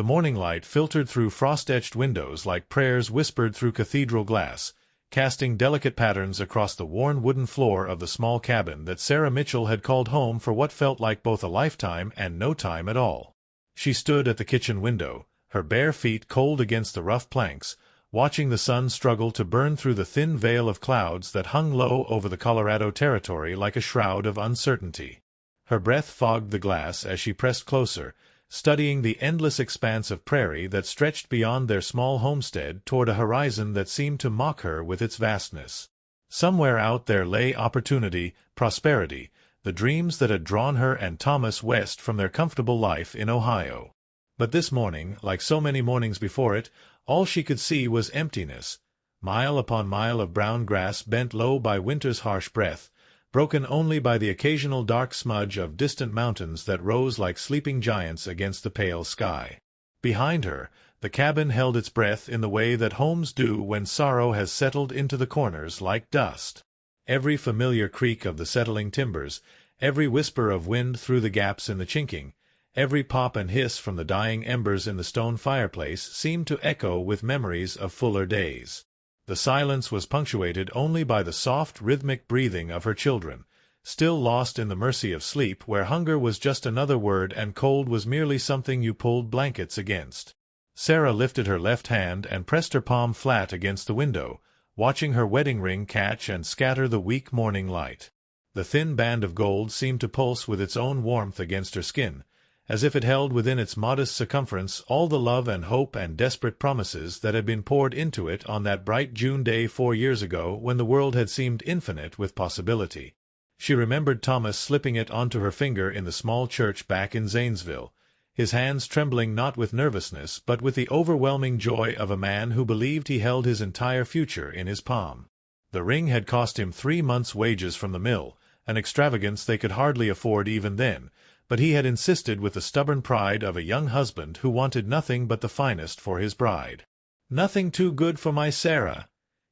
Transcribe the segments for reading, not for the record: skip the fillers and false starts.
The morning light filtered through frost-etched windows like prayers whispered through cathedral glass, casting delicate patterns across the worn wooden floor of the small cabin that Sarah Mitchell had called home for what felt like both a lifetime and no time at all. She stood at the kitchen window, her bare feet cold against the rough planks, watching the sun struggle to burn through the thin veil of clouds that hung low over the Colorado Territory like a shroud of uncertainty. Her breath fogged the glass as she pressed closer, studying the endless expanse of prairie that stretched beyond their small homestead toward a horizon that seemed to mock her with its vastness. Somewhere out there lay opportunity, prosperity, the dreams that had drawn her and Thomas west from their comfortable life in Ohio. But this morning, like so many mornings before it, all she could see was emptiness. Mile upon mile of brown grass bent low by winter's harsh breath, broken only by the occasional dark smudge of distant mountains that rose like sleeping giants against the pale sky. Behind her, the cabin held its breath in the way that homes do when sorrow has settled into the corners like dust. Every familiar creak of the settling timbers, every whisper of wind through the gaps in the chinking, every pop and hiss from the dying embers in the stone fireplace seemed to echo with memories of fuller days. The silence was punctuated only by the soft, rhythmic breathing of her children, still lost in the mercy of sleep where hunger was just another word and cold was merely something you pulled blankets against. Sarah lifted her left hand and pressed her palm flat against the window, watching her wedding ring catch and scatter the weak morning light. The thin band of gold seemed to pulse with its own warmth against her skin, as if it held within its modest circumference all the love and hope and desperate promises that had been poured into it on that bright June day 4 years ago when the world had seemed infinite with possibility. She remembered Thomas slipping it onto her finger in the small church back in Zanesville, his hands trembling not with nervousness but with the overwhelming joy of a man who believed he held his entire future in his palm. The ring had cost him 3 months' wages from the mill, an extravagance they could hardly afford even then, but he had insisted with the stubborn pride of a young husband who wanted nothing but the finest for his bride. "Nothing too good for my Sarah,"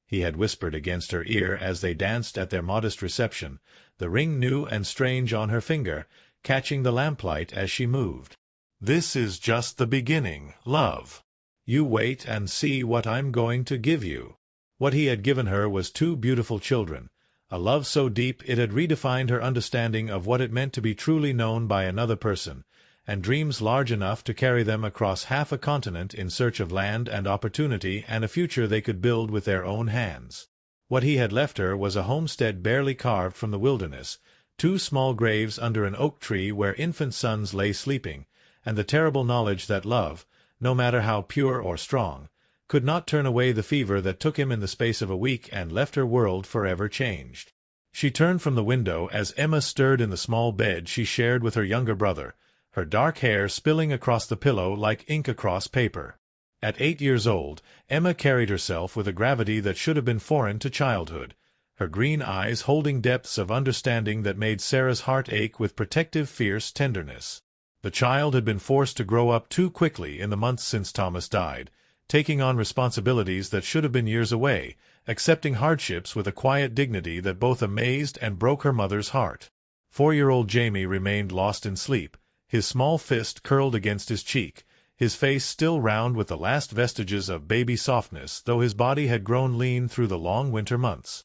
he had whispered against her ear as they danced at their modest reception, the ring new and strange on her finger, catching the lamplight as she moved. "This is just the beginning, love. You wait and see what I'm going to give you." What he had given her was 2 beautiful children, a love so deep it had redefined her understanding of what it meant to be truly known by another person, and dreams large enough to carry them across half a continent in search of land and opportunity and a future they could build with their own hands. What he had left her was a homestead barely carved from the wilderness, 2 small graves under an oak tree where infant sons lay sleeping, and the terrible knowledge that love, no matter how pure or strong, could not turn away the fever that took him in the space of a week and left her world forever changed. She turned from the window as Emma stirred in the small bed she shared with her younger brother, her dark hair spilling across the pillow like ink across paper. At 8 years old, Emma carried herself with a gravity that should have been foreign to childhood, her green eyes holding depths of understanding that made Sarah's heart ache with protective, fierce tenderness. The child had been forced to grow up too quickly in the months since Thomas died, taking on responsibilities that should have been years away, accepting hardships with a quiet dignity that both amazed and broke her mother's heart. 4-year-old Jamie remained lost in sleep, his small fist curled against his cheek, his face still round with the last vestiges of baby softness, though his body had grown lean through the long winter months.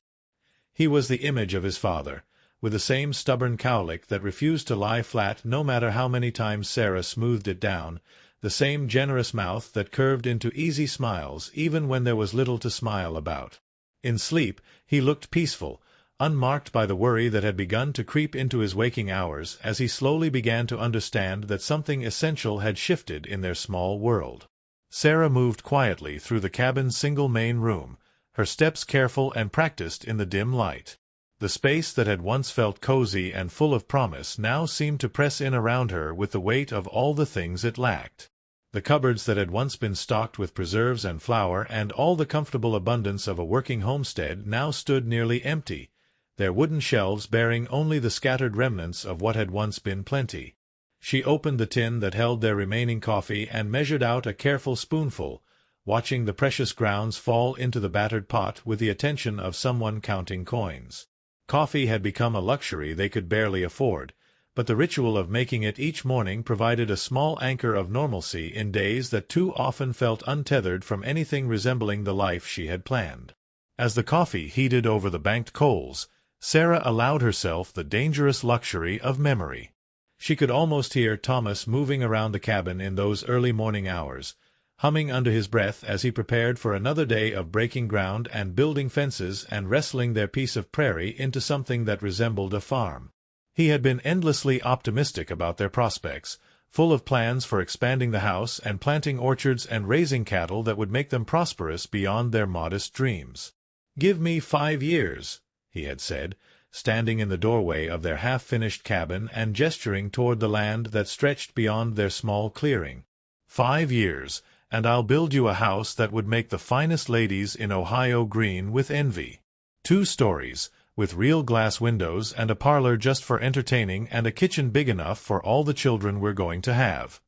He was the image of his father, with the same stubborn cowlick that refused to lie flat no matter how many times Sarah smoothed it down, the same generous mouth that curved into easy smiles even when there was little to smile about. In sleep, he looked peaceful, unmarked by the worry that had begun to creep into his waking hours as he slowly began to understand that something essential had shifted in their small world. Sarah moved quietly through the cabin's single main room, her steps careful and practiced in the dim light. The space that had once felt cozy and full of promise now seemed to press in around her with the weight of all the things it lacked. The cupboards that had once been stocked with preserves and flour and all the comfortable abundance of a working homestead now stood nearly empty, their wooden shelves bearing only the scattered remnants of what had once been plenty. She opened the tin that held their remaining coffee and measured out a careful spoonful, watching the precious grounds fall into the battered pot with the attention of someone counting coins. Coffee had become a luxury they could barely afford, but the ritual of making it each morning provided a small anchor of normalcy in days that too often felt untethered from anything resembling the life she had planned. As the coffee heated over the banked coals, Sarah allowed herself the dangerous luxury of memory. She could almost hear Thomas moving around the cabin in those early morning hours, humming under his breath as he prepared for another day of breaking ground and building fences and wrestling their piece of prairie into something that resembled a farm. He had been endlessly optimistic about their prospects, full of plans for expanding the house and planting orchards and raising cattle that would make them prosperous beyond their modest dreams. "Give me 5 years," he had said, standing in the doorway of their half-finished cabin and gesturing toward the land that stretched beyond their small clearing. 5 years, and I'll build you a house that would make the finest ladies in Ohio green with envy. 2 stories, with real glass windows and a parlor just for entertaining and a kitchen big enough for all the children we're going to have."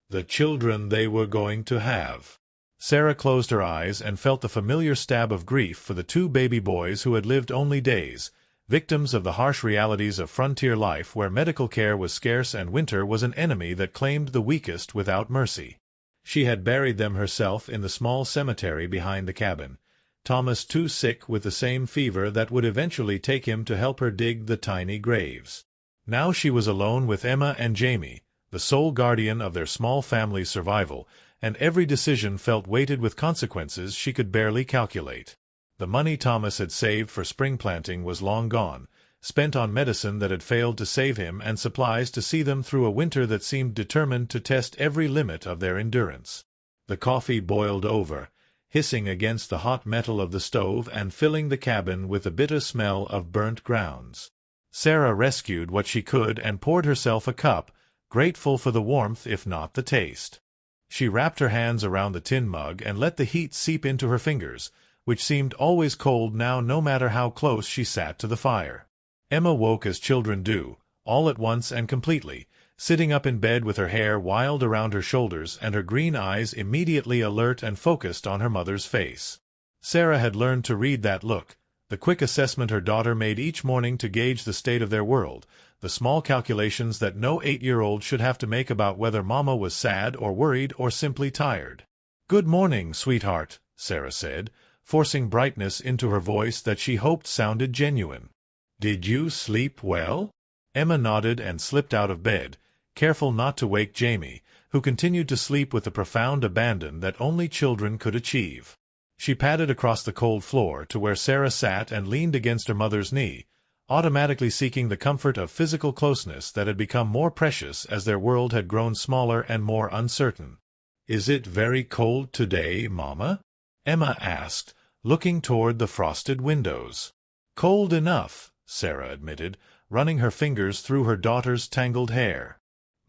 The children they were going to have. Sarah closed her eyes and felt the familiar stab of grief for the 2 baby boys who had lived only days, victims of the harsh realities of frontier life where medical care was scarce and winter was an enemy that claimed the weakest without mercy. She had buried them herself in the small cemetery behind the cabin, Thomas too sick with the same fever that would eventually take him to help her dig the tiny graves. Now she was alone with Emma and Jamie, the sole guardian of their small family's survival, and every decision felt weighted with consequences she could barely calculate. The money Thomas had saved for spring planting was long gone, spent on medicine that had failed to save him and supplies to see them through a winter that seemed determined to test every limit of their endurance. The coffee boiled over, hissing against the hot metal of the stove and filling the cabin with the bitter smell of burnt grounds. Sarah rescued what she could and poured herself a cup, grateful for the warmth if not the taste. She wrapped her hands around the tin mug and let the heat seep into her fingers, which seemed always cold now no matter how close she sat to the fire. Emma woke as children do, all at once and completely, sitting up in bed with her hair wild around her shoulders and her green eyes immediately alert and focused on her mother's face. Sarah had learned to read that look, the quick assessment her daughter made each morning to gauge the state of their world, the small calculations that no 8-year-old should have to make about whether Mama was sad or worried or simply tired. "Good morning, sweetheart," Sarah said, forcing brightness into her voice that she hoped sounded genuine. "Did you sleep well?" Emma nodded and slipped out of bed, careful not to wake Jamie, who continued to sleep with the profound abandon that only children could achieve. She padded across the cold floor to where Sarah sat and leaned against her mother's knee, automatically seeking the comfort of physical closeness that had become more precious as their world had grown smaller and more uncertain. "Is it very cold today, Mama?" Emma asked, looking toward the frosted windows. "Cold enough," Sarah admitted, running her fingers through her daughter's tangled hair.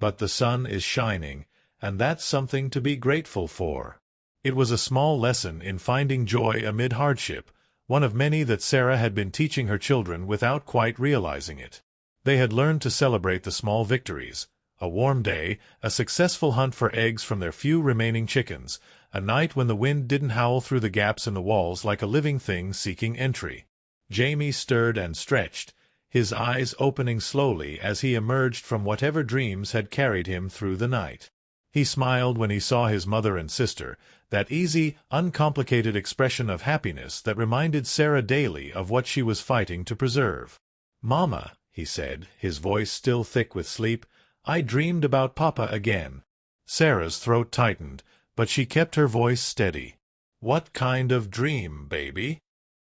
"But the sun is shining, and that's something to be grateful for." It was a small lesson in finding joy amid hardship, one of many that Sarah had been teaching her children without quite realizing it. They had learned to celebrate the small victories: a warm day, a successful hunt for eggs from their few remaining chickens, a night when the wind didn't howl through the gaps in the walls like a living thing seeking entry. Jamie stirred and stretched, his eyes opening slowly as he emerged from whatever dreams had carried him through the night. He smiled when he saw his mother and sister, that easy, uncomplicated expression of happiness that reminded Sarah daily of what she was fighting to preserve. "Mama," he said, his voice still thick with sleep, "I dreamed about Papa again." Sarah's throat tightened, but she kept her voice steady. "What kind of dream, baby?"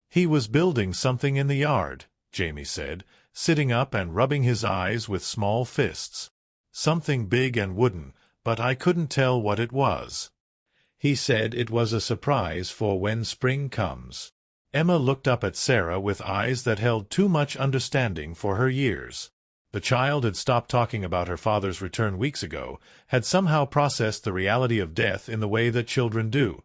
"He was building something in the yard," Jamie said, sitting up and rubbing his eyes with small fists. "Something big and wooden, but I couldn't tell what it was. He said it was a surprise for when spring comes." Emma looked up at Sarah with eyes that held too much understanding for her years. The child had stopped talking about her father's return weeks ago, had somehow processed the reality of death in the way that children do,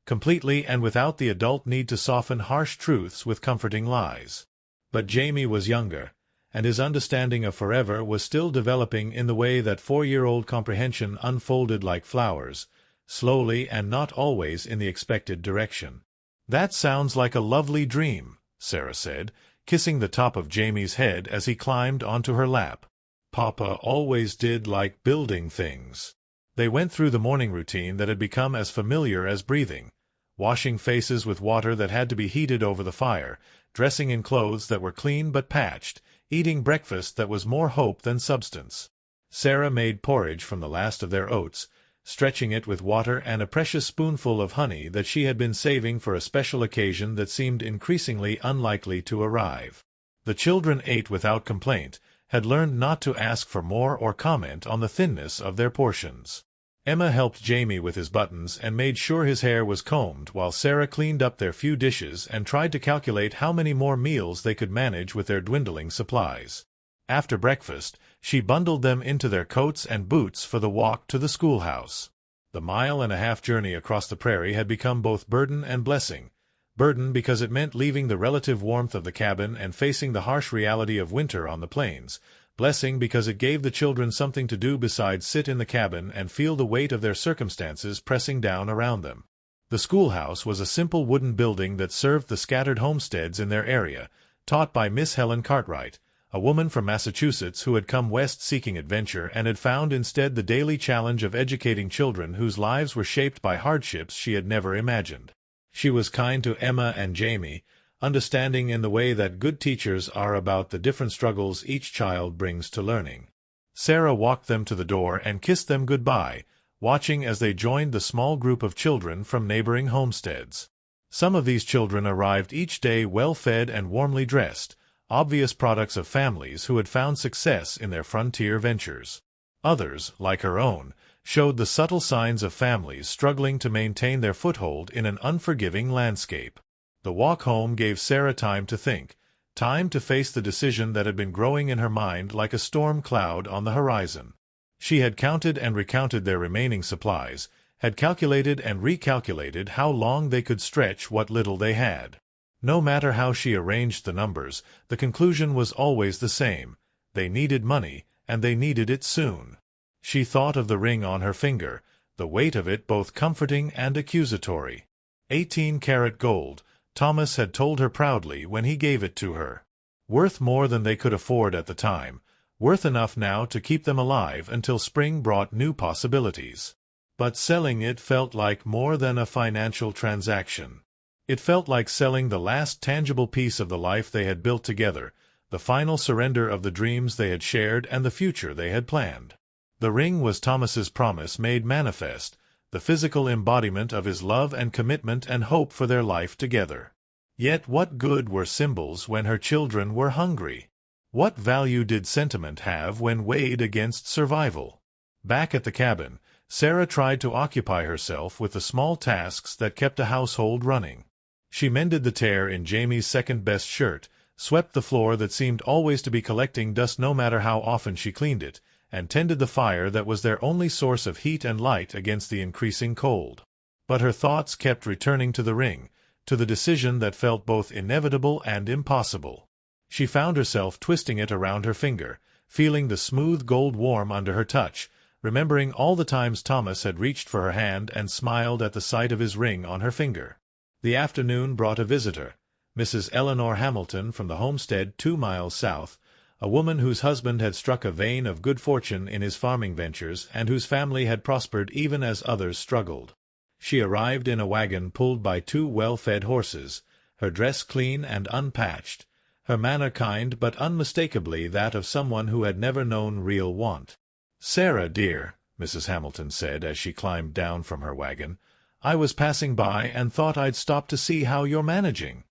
completely and without the adult need to soften harsh truths with comforting lies. But Jamie was younger, and his understanding of forever was still developing in the way that 4-year-old comprehension unfolded like flowers, slowly and not always in the expected direction. "That sounds like a lovely dream," Sarah said, kissing the top of Jamie's head as he climbed onto her lap. Papa always did like building things. They went through the morning routine that had become as familiar as breathing, washing faces with water that had to be heated over the fire, dressing in clothes that were clean but patched, eating breakfast that was more hope than substance. Sarah made porridge from the last of their oats, stretching it with water and a precious spoonful of honey that she had been saving for a special occasion that seemed increasingly unlikely to arrive. The children ate without complaint, had learned not to ask for more or comment on the thinness of their portions. Emma helped Jamie with his buttons and made sure his hair was combed while Sarah cleaned up their few dishes and tried to calculate how many more meals they could manage with their dwindling supplies. After breakfast, she bundled them into their coats and boots for the walk to the schoolhouse. The mile-and-a-half journey across the prairie had become both burden and blessing. Burden because it meant leaving the relative warmth of the cabin and facing the harsh reality of winter on the plains. Blessing because it gave the children something to do besides sit in the cabin and feel the weight of their circumstances pressing down around them. The schoolhouse was a simple wooden building that served the scattered homesteads in their area, taught by Miss Helen Cartwright, a woman from Massachusetts who had come west seeking adventure and had found instead the daily challenge of educating children whose lives were shaped by hardships she had never imagined. She was kind to Emma and Jamie, understanding in the way that good teachers are about the different struggles each child brings to learning. Sarah walked them to the door and kissed them goodbye, watching as they joined the small group of children from neighboring homesteads. Some of these children arrived each day well-fed and warmly dressed, obvious products of families who had found success in their frontier ventures. Others, like her own, showed the subtle signs of families struggling to maintain their foothold in an unforgiving landscape. The walk home gave Sarah time to think, time to face the decision that had been growing in her mind like a storm cloud on the horizon. She had counted and recounted their remaining supplies, had calculated and recalculated how long they could stretch what little they had. No matter how she arranged the numbers, the conclusion was always the same. They needed money, and they needed it soon. She thought of the ring on her finger, the weight of it both comforting and accusatory. 18-karat gold, Thomas had told her proudly when he gave it to her. Worth more than they could afford at the time, worth enough now to keep them alive until spring brought new possibilities. But selling it felt like more than a financial transaction. It felt like selling the last tangible piece of the life they had built together, the final surrender of the dreams they had shared and the future they had planned. The ring was Thomas's promise made manifest, the physical embodiment of his love and commitment and hope for their life together. Yet what good were symbols when her children were hungry? What value did sentiment have when weighed against survival? Back at the cabin, Sarah tried to occupy herself with the small tasks that kept a household running. She mended the tear in Jamie's second-best shirt, swept the floor that seemed always to be collecting dust no matter how often she cleaned it, and tended the fire that was their only source of heat and light against the increasing cold. But her thoughts kept returning to the ring, to the decision that felt both inevitable and impossible. She found herself twisting it around her finger, feeling the smooth gold warm under her touch, remembering all the times Thomas had reached for her hand and smiled at the sight of his ring on her finger. The afternoon brought a visitor, Mrs. Eleanor Hamilton from the homestead 2 miles south, a woman whose husband had struck a vein of good fortune in his farming ventures and whose family had prospered even as others struggled. She arrived in a wagon pulled by 2 well-fed horses, her dress clean and unpatched, her manner kind but unmistakably that of someone who had never known real want. "Sarah, dear," Mrs. Hamilton said as she climbed down from her wagon, "I was passing by and thought I'd stop to see how you're managing."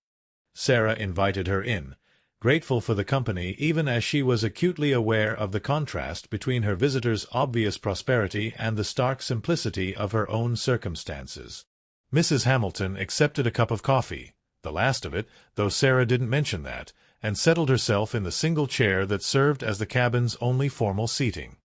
Sarah invited her in, grateful for the company even as she was acutely aware of the contrast between her visitor's obvious prosperity and the stark simplicity of her own circumstances. Mrs. Hamilton accepted a cup of coffee, the last of it, though Sarah didn't mention that, and settled herself in the single chair that served as the cabin's only formal seating.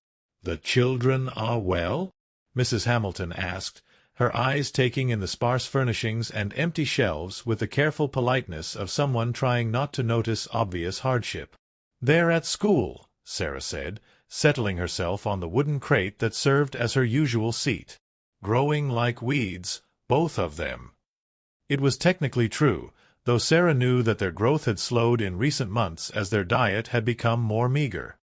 "The children are well?" Mrs. Hamilton asked, her eyes taking in the sparse furnishings and empty shelves with the careful politeness of someone trying not to notice obvious hardship. "They're at school," Sarah said, settling herself on the wooden crate that served as her usual seat. "Growing like weeds, both of them." It was technically true, though Sarah knew that their growth had slowed in recent months as their diet had become more meager.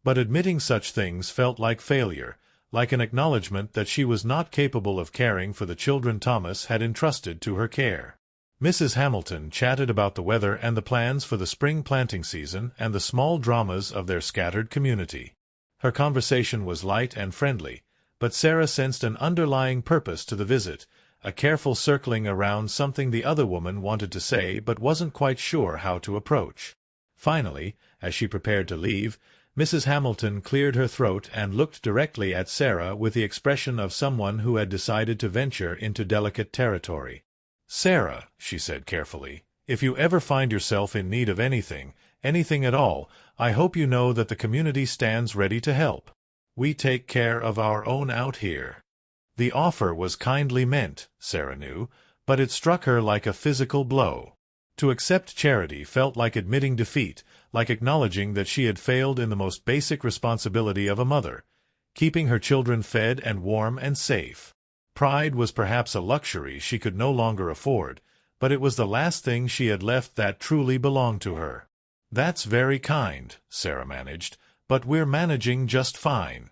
But admitting such things felt like failure, like an acknowledgment that she was not capable of caring for the children Thomas had entrusted to her care. Mrs. Hamilton chatted about the weather and the plans for the spring planting season and the small dramas of their scattered community. Her conversation was light and friendly, but Sarah sensed an underlying purpose to the visit, a careful circling around something the other woman wanted to say but wasn't quite sure how to approach. Finally, as she prepared to leave, Mrs. Hamilton cleared her throat and looked directly at Sarah with the expression of someone who had decided to venture into delicate territory. "Sarah," she said carefully, "if you ever find yourself in need of anything at all, I hope you know that the community stands ready to help. We take care of our own out here." The offer was kindly meant, Sarah knew, but it struck her like a physical blow. To accept charity felt like admitting defeat, like acknowledging that she had failed in the most basic responsibility of a mother, keeping her children fed and warm and safe. Pride was perhaps a luxury she could no longer afford, but it was the last thing she had left that truly belonged to her. "That's very kind," Sarah managed, "but we're managing just fine."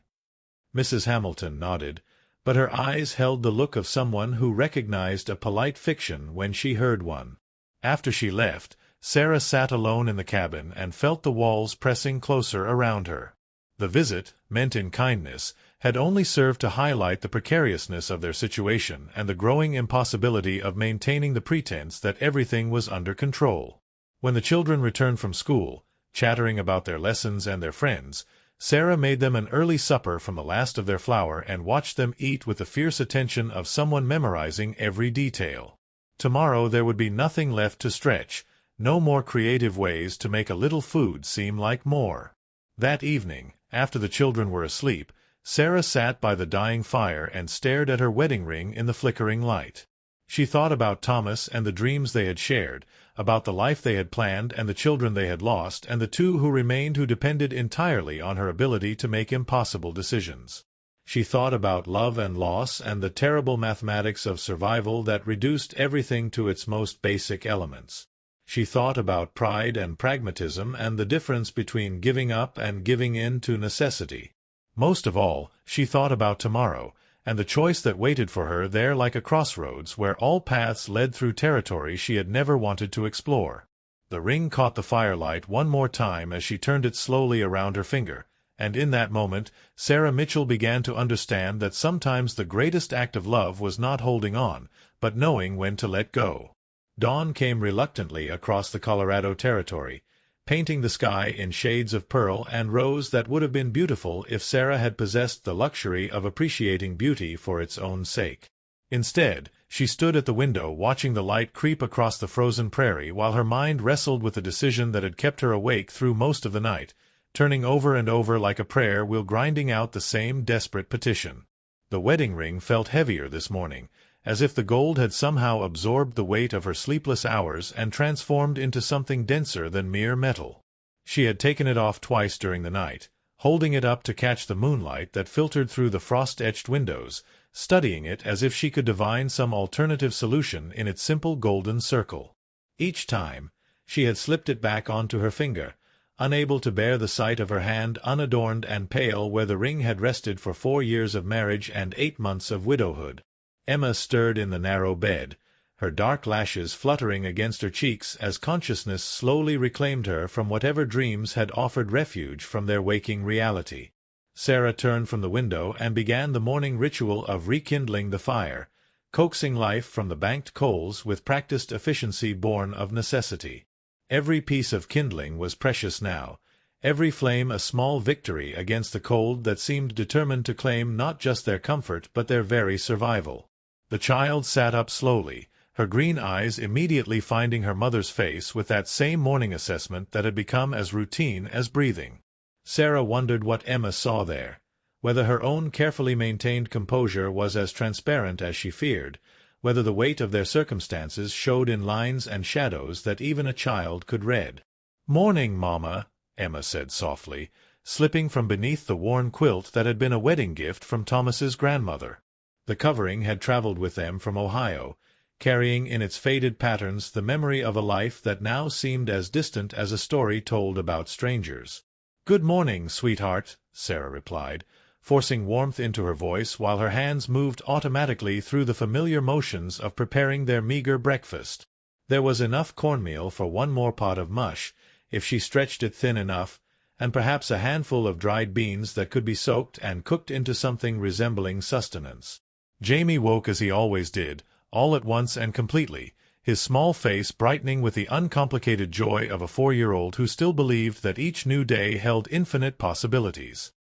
Mrs. Hamilton nodded, but her eyes held the look of someone who recognized a polite fiction when she heard one. After she left, Sarah sat alone in the cabin and felt the walls pressing closer around her. The visit, meant in kindness, had only served to highlight the precariousness of their situation and the growing impossibility of maintaining the pretense that everything was under control. When the children returned from school, chattering about their lessons and their friends, Sarah made them an early supper from the last of their flour and watched them eat with the fierce attention of someone memorizing every detail. Tomorrow there would be nothing left to stretch, no more creative ways to make a little food seem like more. That evening, after the children were asleep, Sarah sat by the dying fire and stared at her wedding ring in the flickering light. She thought about Thomas and the dreams they had shared, about the life they had planned and the children they had lost and the two who remained who depended entirely on her ability to make impossible decisions. She thought about love and loss and the terrible mathematics of survival that reduced everything to its most basic elements. She thought about pride and pragmatism and the difference between giving up and giving in to necessity. Most of all, she thought about tomorrow, and the choice that waited for her there like a crossroads where all paths led through territory she had never wanted to explore. The ring caught the firelight one more time as she turned it slowly around her finger, and in that moment Sarah Mitchell began to understand that sometimes the greatest act of love was not holding on, but knowing when to let go. Dawn came reluctantly across the Colorado Territory, painting the sky in shades of pearl and rose that would have been beautiful if Sarah had possessed the luxury of appreciating beauty for its own sake. Instead, she stood at the window watching the light creep across the frozen prairie while her mind wrestled with the decision that had kept her awake through most of the night, turning over and over like a prayer while grinding out the same desperate petition. The wedding ring felt heavier this morning, as if the gold had somehow absorbed the weight of her sleepless hours and transformed into something denser than mere metal. She had taken it off twice during the night, holding it up to catch the moonlight that filtered through the frost-etched windows, studying it as if she could divine some alternative solution in its simple golden circle. Each time, she had slipped it back onto her finger, unable to bear the sight of her hand unadorned and pale where the ring had rested for 4 years of marriage and 8 months of widowhood. Emma stirred in the narrow bed, her dark lashes fluttering against her cheeks as consciousness slowly reclaimed her from whatever dreams had offered refuge from their waking reality. Sarah turned from the window and began the morning ritual of rekindling the fire, coaxing life from the banked coals with practiced efficiency born of necessity. Every piece of kindling was precious now, every flame a small victory against the cold that seemed determined to claim not just their comfort but their very survival. The child sat up slowly, her green eyes immediately finding her mother's face with that same morning assessment that had become as routine as breathing. Sarah wondered what Emma saw there, whether her own carefully maintained composure was as transparent as she feared, whether the weight of their circumstances showed in lines and shadows that even a child could read. "Morning, Mama," Emma said softly, slipping from beneath the worn quilt that had been a wedding gift from Thomas's grandmother. The covering had traveled with them from Ohio, carrying in its faded patterns the memory of a life that now seemed as distant as a story told about strangers. "Good morning, sweetheart," Sarah replied, forcing warmth into her voice while her hands moved automatically through the familiar motions of preparing their meager breakfast. There was enough cornmeal for one more pot of mush, if she stretched it thin enough, and perhaps a handful of dried beans that could be soaked and cooked into something resembling sustenance. Jamie woke as he always did, all at once and completely, his small face brightening with the uncomplicated joy of a 4-year-old who still believed that each new day held infinite possibilities.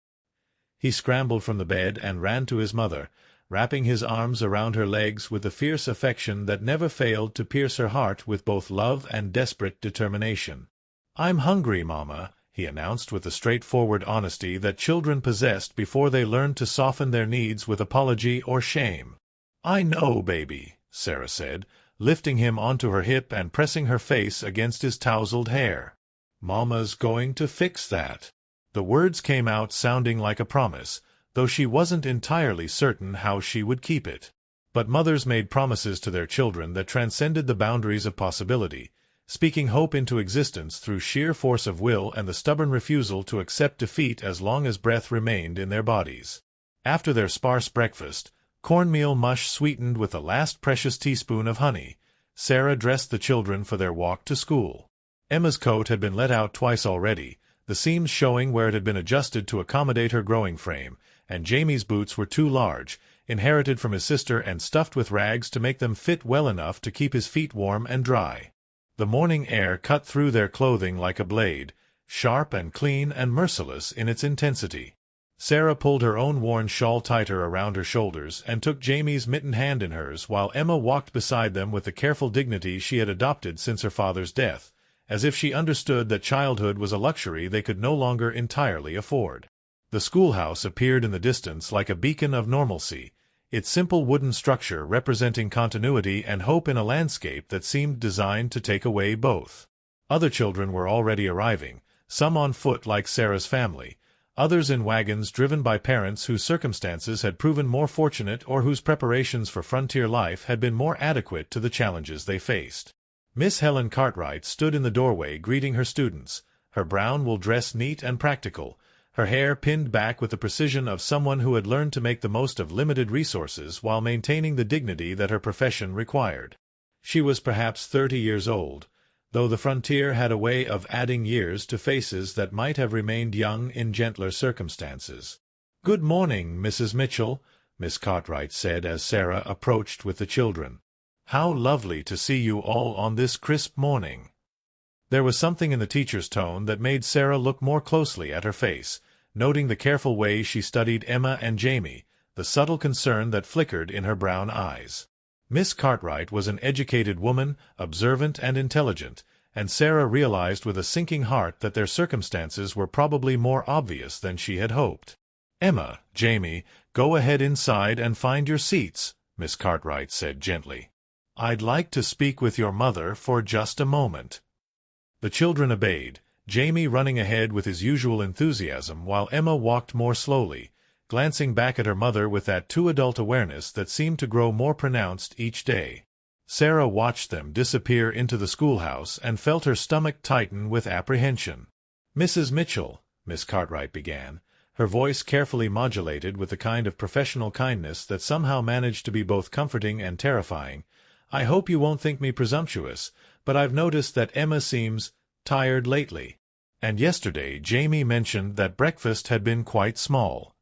He scrambled from the bed and ran to his mother, wrapping his arms around her legs with the fierce affection that never failed to pierce her heart with both love and desperate determination. "I'm hungry, Mama," he announced with the straightforward honesty that children possessed before they learned to soften their needs with apology or shame. "I know, baby," Sarah said, lifting him onto her hip and pressing her face against his tousled hair. "Mama's going to fix that." The words came out sounding like a promise, though she wasn't entirely certain how she would keep it. But mothers made promises to their children that transcended the boundaries of possibility, speaking hope into existence through sheer force of will and the stubborn refusal to accept defeat as long as breath remained in their bodies. After their sparse breakfast, cornmeal mush sweetened with the last precious teaspoon of honey, Sarah dressed the children for their walk to school. Emma's coat had been let out twice already, the seams showing where it had been adjusted to accommodate her growing frame, and Jamie's boots were too large, inherited from his sister and stuffed with rags to make them fit well enough to keep his feet warm and dry. The morning air cut through their clothing like a blade, sharp and clean and merciless in its intensity. Sarah pulled her own worn shawl tighter around her shoulders and took Jamie's mittened hand in hers while Emma walked beside them with the careful dignity she had adopted since her father's death, as if she understood that childhood was a luxury they could no longer entirely afford. The schoolhouse appeared in the distance like a beacon of normalcy, its simple wooden structure representing continuity and hope in a landscape that seemed designed to take away both. Other children were already arriving, some on foot like Sarah's family, others in wagons driven by parents whose circumstances had proven more fortunate or whose preparations for frontier life had been more adequate to the challenges they faced. Miss Helen Cartwright stood in the doorway greeting her students, her brown wool dress neat and practical, her hair pinned back with the precision of someone who had learned to make the most of limited resources while maintaining the dignity that her profession required. She was perhaps 30 years old, though the frontier had a way of adding years to faces that might have remained young in gentler circumstances. "Good morning, Mrs. Mitchell," Miss Cartwright said as Sarah approached with the children. "How lovely to see you all on this crisp morning." There was something in the teacher's tone that made Sarah look more closely at her face, noting the careful way she studied Emma and Jamie, the subtle concern that flickered in her brown eyes. Miss Cartwright was an educated woman, observant and intelligent, and Sarah realized with a sinking heart that their circumstances were probably more obvious than she had hoped. "Emma, Jamie, go ahead inside and find your seats," Miss Cartwright said gently. "I'd like to speak with your mother for just a moment." The children obeyed, Jamie running ahead with his usual enthusiasm while Emma walked more slowly, glancing back at her mother with that too-adult awareness that seemed to grow more pronounced each day. Sarah watched them disappear into the schoolhouse and felt her stomach tighten with apprehension. "Mrs. Mitchell," Miss Cartwright began, her voice carefully modulated with the kind of professional kindness that somehow managed to be both comforting and terrifying, "I hope you won't think me presumptuous, but I've noticed that Emma seems tired lately. And yesterday Jamie mentioned that breakfast had been quite small."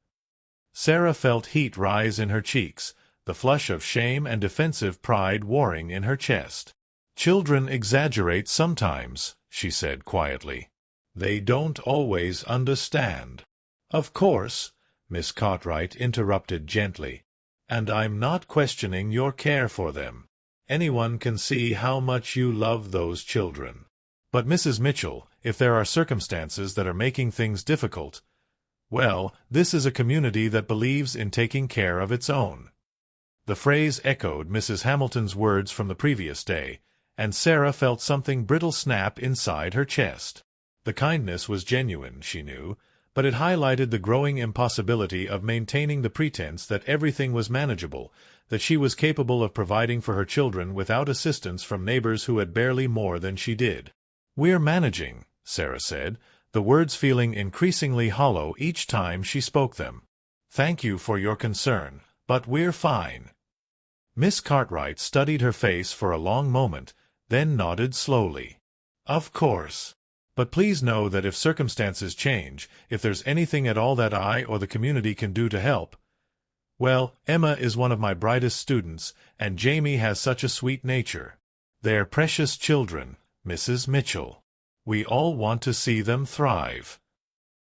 Sarah felt heat rise in her cheeks, the flush of shame and defensive pride warring in her chest. "Children exaggerate sometimes," she said quietly. "They don't always understand." "Of course," Miss Cartwright interrupted gently. "And I'm not questioning your care for them. Anyone can see how much you love those children. But Mrs. Mitchell, if there are circumstances that are making things difficult, well, this is a community that believes in taking care of its own." The phrase echoed Mrs. Hamilton's words from the previous day, and Sarah felt something brittle snap inside her chest. The kindness was genuine, she knew, but it highlighted the growing impossibility of maintaining the pretense that everything was manageable, that she was capable of providing for her children without assistance from neighbors who had barely more than she did. "We're managing," Sarah said, the words feeling increasingly hollow each time she spoke them. "Thank you for your concern, but we're fine." Miss Cartwright studied her face for a long moment, then nodded slowly. "Of course. But please know that if circumstances change, if there's anything at all that I or the community can do to help—" "Well, Emma is one of my brightest students, and Jamie has such a sweet nature. They're precious children, Mrs. Mitchell. We all want to see them thrive."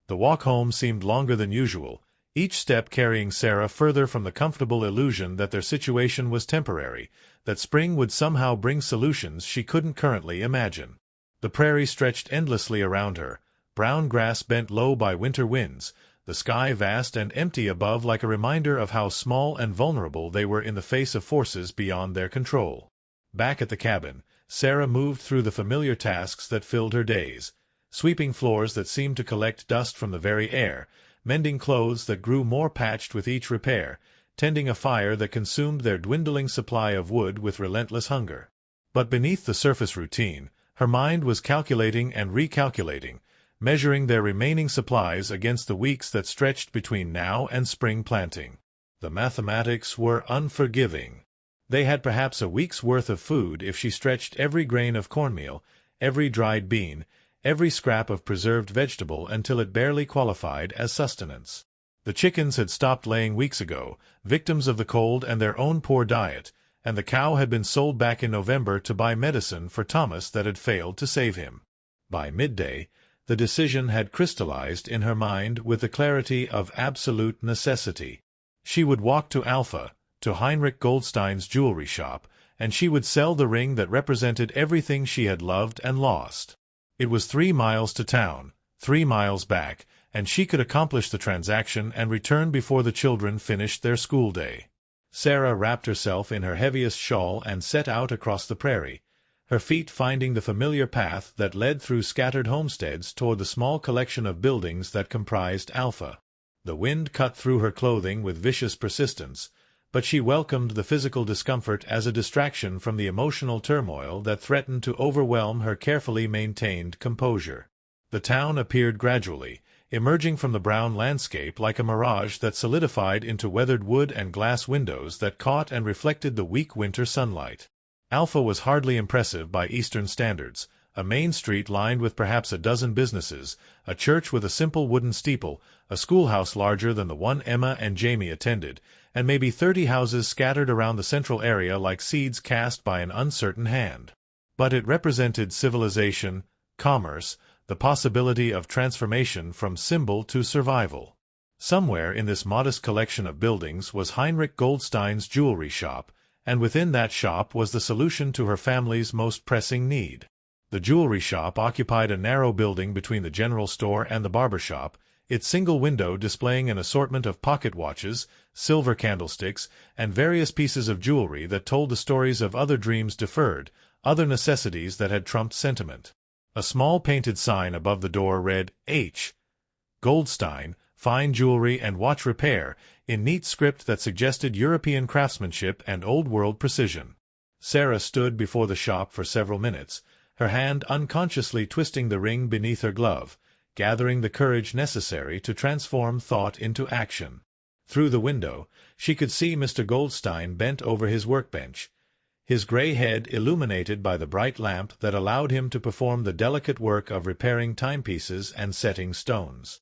The walk home seemed longer than usual, each step carrying Sarah further from the comfortable illusion that their situation was temporary, that spring would somehow bring solutions she couldn't currently imagine. The prairie stretched endlessly around her, brown grass bent low by winter winds, the sky vast and empty above like a reminder of how small and vulnerable they were in the face of forces beyond their control. Back at the cabin, Sarah moved through the familiar tasks that filled her days, sweeping floors that seemed to collect dust from the very air, mending clothes that grew more patched with each repair, tending a fire that consumed their dwindling supply of wood with relentless hunger. But beneath the surface routine, her mind was calculating and recalculating, measuring their remaining supplies against the weeks that stretched between now and spring planting. The mathematics were unforgiving. They had perhaps a week's worth of food if she stretched every grain of cornmeal, every dried bean, every scrap of preserved vegetable until it barely qualified as sustenance. The chickens had stopped laying weeks ago, victims of the cold and their own poor diet, and the cow had been sold back in November to buy medicine for Thomas that had failed to save him. By midday, the decision had crystallized in her mind with the clarity of absolute necessity. She would walk to Alpha, to Heinrich Goldstein's jewelry shop, and she would sell the ring that represented everything she had loved and lost. It was 3 miles to town, 3 miles back, and she could accomplish the transaction and return before the children finished their school day. Sarah wrapped herself in her heaviest shawl and set out across the prairie, her feet finding the familiar path that led through scattered homesteads toward the small collection of buildings that comprised Alpha. The wind cut through her clothing with vicious persistence, but she welcomed the physical discomfort as a distraction from the emotional turmoil that threatened to overwhelm her carefully maintained composure. The town appeared gradually, emerging from the brown landscape like a mirage that solidified into weathered wood and glass windows that caught and reflected the weak winter sunlight. Alpha was hardly impressive by Eastern standards, a main street lined with perhaps a dozen businesses, a church with a simple wooden steeple, a schoolhouse larger than the one Emma and Jamie attended, and maybe 30 houses scattered around the central area like seeds cast by an uncertain hand. But it represented civilization, commerce, the possibility of transformation from symbol to survival. Somewhere in this modest collection of buildings was Heinrich Goldstein's jewelry shop, and within that shop was the solution to her family's most pressing need. The jewelry shop occupied a narrow building between the general store and the barber shop, its single window displaying an assortment of pocket watches, silver candlesticks, and various pieces of jewelry that told the stories of other dreams deferred, other necessities that had trumped sentiment. A small painted sign above the door read, H. Goldstein, Fine Jewelry and Watch Repair, in neat script that suggested European craftsmanship and old-world precision. Sarah stood before the shop for several minutes, her hand unconsciously twisting the ring beneath her glove, gathering the courage necessary to transform thought into action. Through the window, she could see Mr. Goldstein bent over his workbench, his gray head illuminated by the bright lamp that allowed him to perform the delicate work of repairing timepieces and setting stones.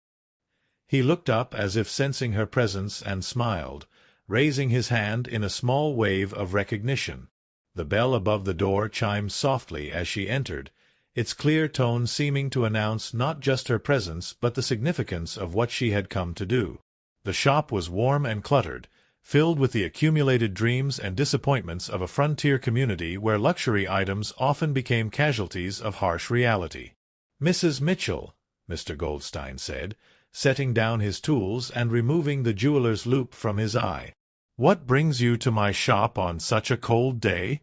He looked up as if sensing her presence and smiled, raising his hand in a small wave of recognition. The bell above the door chimed softly as she entered, its clear tone seeming to announce not just her presence but the significance of what she had come to do. The shop was warm and cluttered, filled with the accumulated dreams and disappointments of a frontier community where luxury items often became casualties of harsh reality. "Mrs. Mitchell," Mr. Goldstein said, setting down his tools and removing the jeweler's loupe from his eye. "What brings you to my shop on such a cold day?"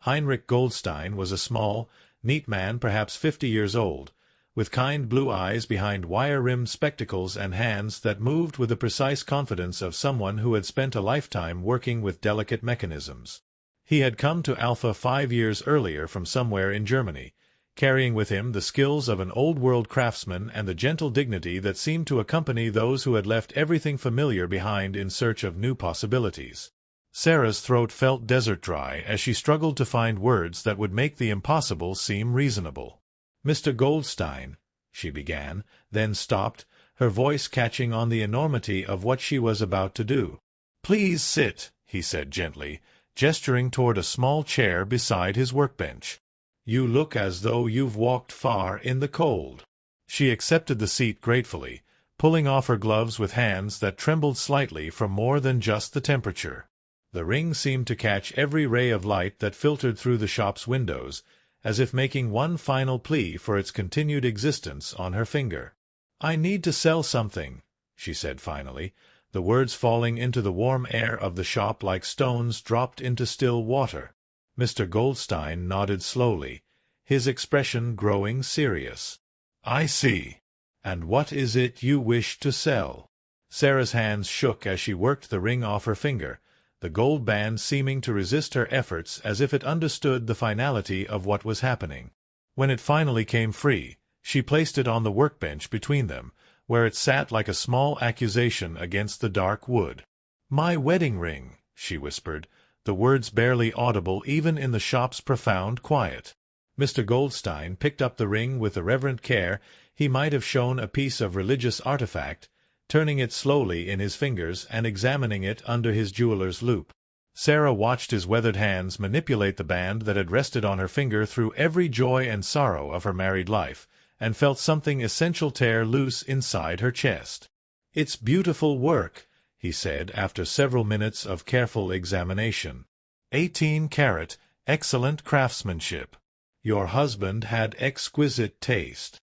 Heinrich Goldstein was a small, neat man perhaps 50 years old, with kind blue eyes behind wire-rimmed spectacles and hands that moved with the precise confidence of someone who had spent a lifetime working with delicate mechanisms. He had come to Alpha 5 years earlier from somewhere in Germany, carrying with him the skills of an old-world craftsman and the gentle dignity that seemed to accompany those who had left everything familiar behind in search of new possibilities. Sarah's throat felt desert-dry as she struggled to find words that would make the impossible seem reasonable. "Mr. Goldstein," she began, then stopped, her voice catching on the enormity of what she was about to do. "Please sit," he said gently, gesturing toward a small chair beside his workbench. "You look as though you've walked far in the cold." She accepted the seat gratefully, pulling off her gloves with hands that trembled slightly from more than just the temperature. The ring seemed to catch every ray of light that filtered through the shop's windows, as if making one final plea for its continued existence on her finger. "I need to sell something," she said finally, the words falling into the warm air of the shop like stones dropped into still water. Mr. Goldstein nodded slowly, his expression growing serious. "I see. And what is it you wish to sell?" Sarah's hands shook as she worked the ring off her finger, the gold band seeming to resist her efforts as if it understood the finality of what was happening. When it finally came free, she placed it on the workbench between them, where it sat like a small accusation against the dark wood. "My wedding ring," she whispered, the words barely audible even in the shop's profound quiet. Mr. Goldstein picked up the ring with the reverent care he might have shown a piece of religious artifact, turning it slowly in his fingers and examining it under his jeweler's loupe. Sarah watched his weathered hands manipulate the band that had rested on her finger through every joy and sorrow of her married life, and felt something essential tear loose inside her chest. "It's beautiful work," he said after several minutes of careful examination. 18-carat, excellent craftsmanship. Your husband had exquisite taste.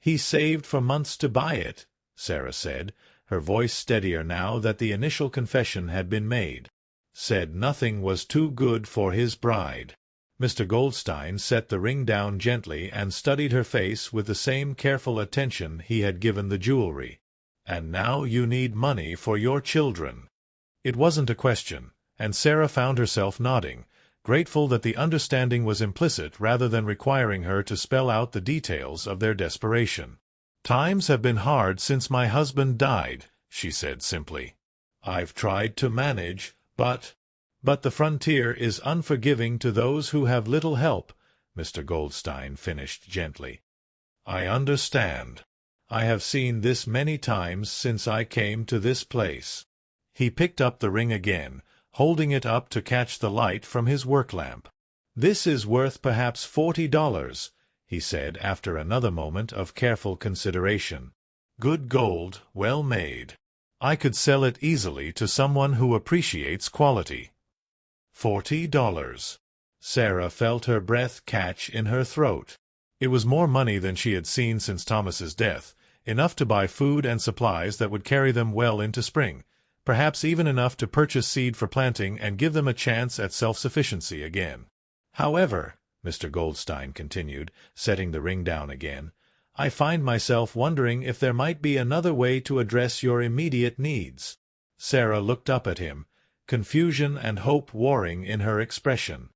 He saved for months to buy it, Sarah said, her voice steadier now that the initial confession had been made. Said nothing was too good for his bride. Mr. Goldstein set the ring down gently and studied her face with the same careful attention he had given the jewelry. "And now you need money for your children." It wasn't a question, and Sarah found herself nodding, grateful that the understanding was implicit rather than requiring her to spell out the details of their desperation. "Times have been hard since my husband died," she said simply. "I've tried to manage, but the frontier is unforgiving to those who have little help," Mr. Goldstein finished gently. "I understand. I have seen this many times since I came to this place." He picked up the ring again, holding it up to catch the light from his work lamp. "This is worth perhaps $40, he said after another moment of careful consideration. "Good gold, well made. I could sell it easily to someone who appreciates quality." $40. Sarah felt her breath catch in her throat. It was more money than she had seen since Thomas's death, enough to buy food and supplies that would carry them well into spring, perhaps even enough to purchase seed for planting and give them a chance at self-sufficiency again. "However," Mr. Goldstein continued, setting the ring down again, "I find myself wondering if there might be another way to address your immediate needs." Sarah looked up at him, confusion and hope warring in her expression.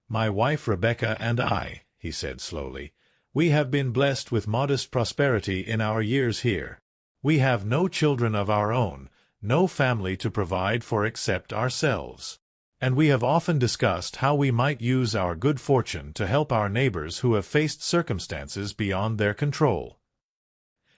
"My wife Rebecca and I," he said slowly, "we have been blessed with modest prosperity in our years here. We have no children of our own, no family to provide for except ourselves. And we have often discussed how we might use our good fortune to help our neighbors who have faced circumstances beyond their control."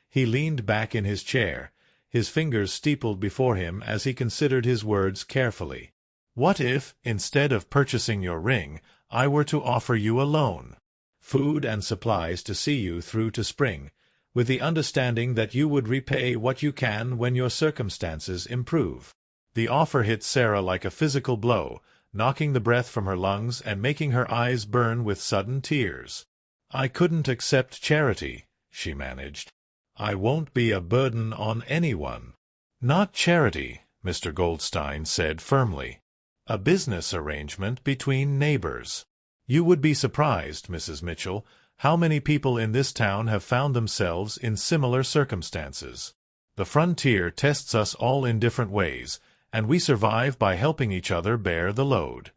He leaned back in his chair, his fingers steepled before him as he considered his words carefully. "What if, instead of purchasing your ring, I were to offer you a loan? Food and supplies to see you through to spring, with the understanding that you would repay what you can when your circumstances improve." The offer hit Sarah like a physical blow, knocking the breath from her lungs and making her eyes burn with sudden tears. "I couldn't accept charity," she managed. "I won't be a burden on anyone." "Not charity," Mr. Goldstein said firmly. "A business arrangement between neighbors. You would be surprised, Mrs. Mitchell, how many people in this town have found themselves in similar circumstances. The frontier tests us all in different ways, and we survive by helping each other bear the load."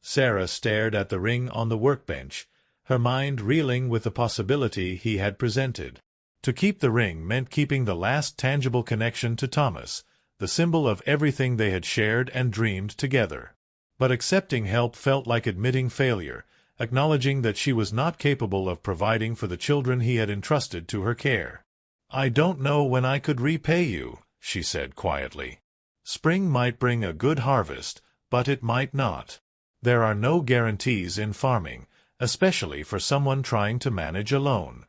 Sarah stared at the ring on the workbench, her mind reeling with the possibility he had presented. To keep the ring meant keeping the last tangible connection to Thomas, the symbol of everything they had shared and dreamed together. But accepting help felt like admitting failure, acknowledging that she was not capable of providing for the children he had entrusted to her care. "I don't know when I could repay you," she said quietly. "Spring might bring a good harvest, but it might not. There are no guarantees in farming, especially for someone trying to manage alone."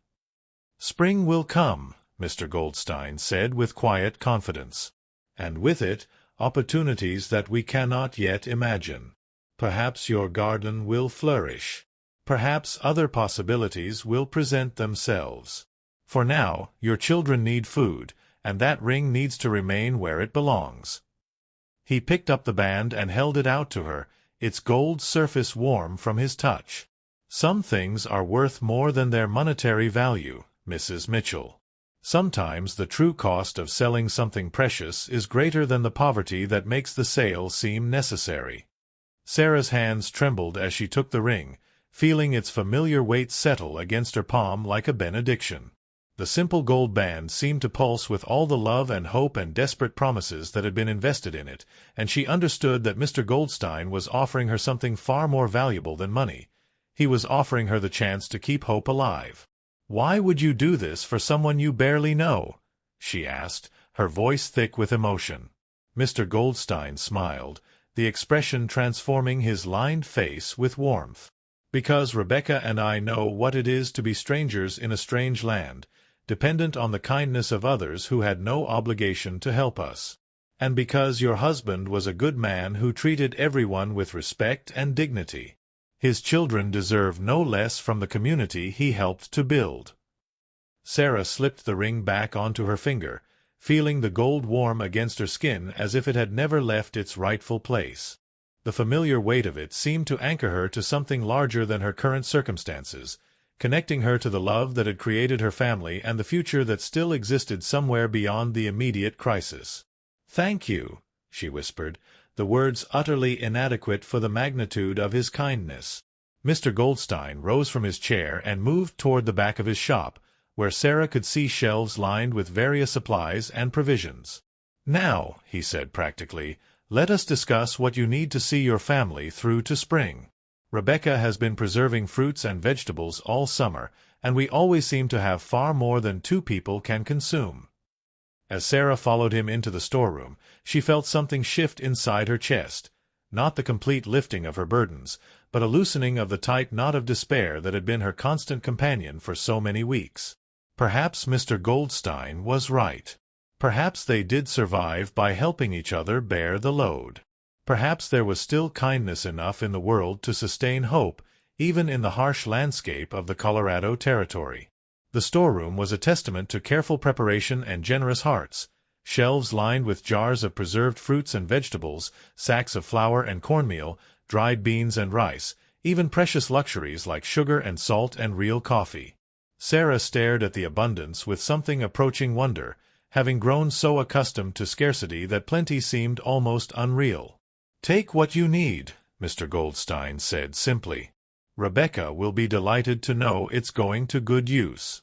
"Spring will come," Mr. Goldstein said with quiet confidence. "And with it, opportunities that we cannot yet imagine. Perhaps your garden will flourish. Perhaps other possibilities will present themselves. For now, your children need food, and that ring needs to remain where it belongs." He picked up the band and held it out to her, its gold surface warm from his touch. "Some things are worth more than their monetary value, Mrs. Mitchell. Sometimes the true cost of selling something precious is greater than the poverty that makes the sale seem necessary." Sarah's hands trembled as she took the ring, feeling its familiar weight settle against her palm like a benediction. The simple gold band seemed to pulse with all the love and hope and desperate promises that had been invested in it, and she understood that Mr. Goldstein was offering her something far more valuable than money. He was offering her the chance to keep hope alive. "Why would you do this for someone you barely know?" she asked, her voice thick with emotion. Mr. Goldstein smiled, the expression transforming his lined face with warmth. "Because Rebecca and I know what it is to be strangers in a strange land, dependent on the kindness of others who had no obligation to help us. And because your husband was a good man who treated everyone with respect and dignity. His children deserve no less from the community he helped to build." Sarah slipped the ring back onto her finger, feeling the gold warm against her skin as if it had never left its rightful place. The familiar weight of it seemed to anchor her to something larger than her current circumstances, connecting her to the love that had created her family and the future that still existed somewhere beyond the immediate crisis. "Thank you," she whispered, the words utterly inadequate for the magnitude of his kindness. Mr. Goldstein rose from his chair and moved toward the back of his shop, where Sarah could see shelves lined with various supplies and provisions. "Now," he said practically, "let us discuss what you need to see your family through to spring. Rebecca has been preserving fruits and vegetables all summer, and we always seem to have far more than two people can consume." As Sarah followed him into the storeroom, she felt something shift inside her chest, not the complete lifting of her burdens, but a loosening of the tight knot of despair that had been her constant companion for so many weeks. Perhaps Mr. Goldstein was right. Perhaps they did survive by helping each other bear the load. Perhaps there was still kindness enough in the world to sustain hope, even in the harsh landscape of the Colorado Territory. The storeroom was a testament to careful preparation and generous hearts. Shelves lined with jars of preserved fruits and vegetables, sacks of flour and cornmeal, dried beans and rice, even precious luxuries like sugar and salt and real coffee. Sarah stared at the abundance with something approaching wonder, having grown so accustomed to scarcity that plenty seemed almost unreal. "Take what you need," Mr. Goldstein said simply. "Rebecca will be delighted to know it's going to good use."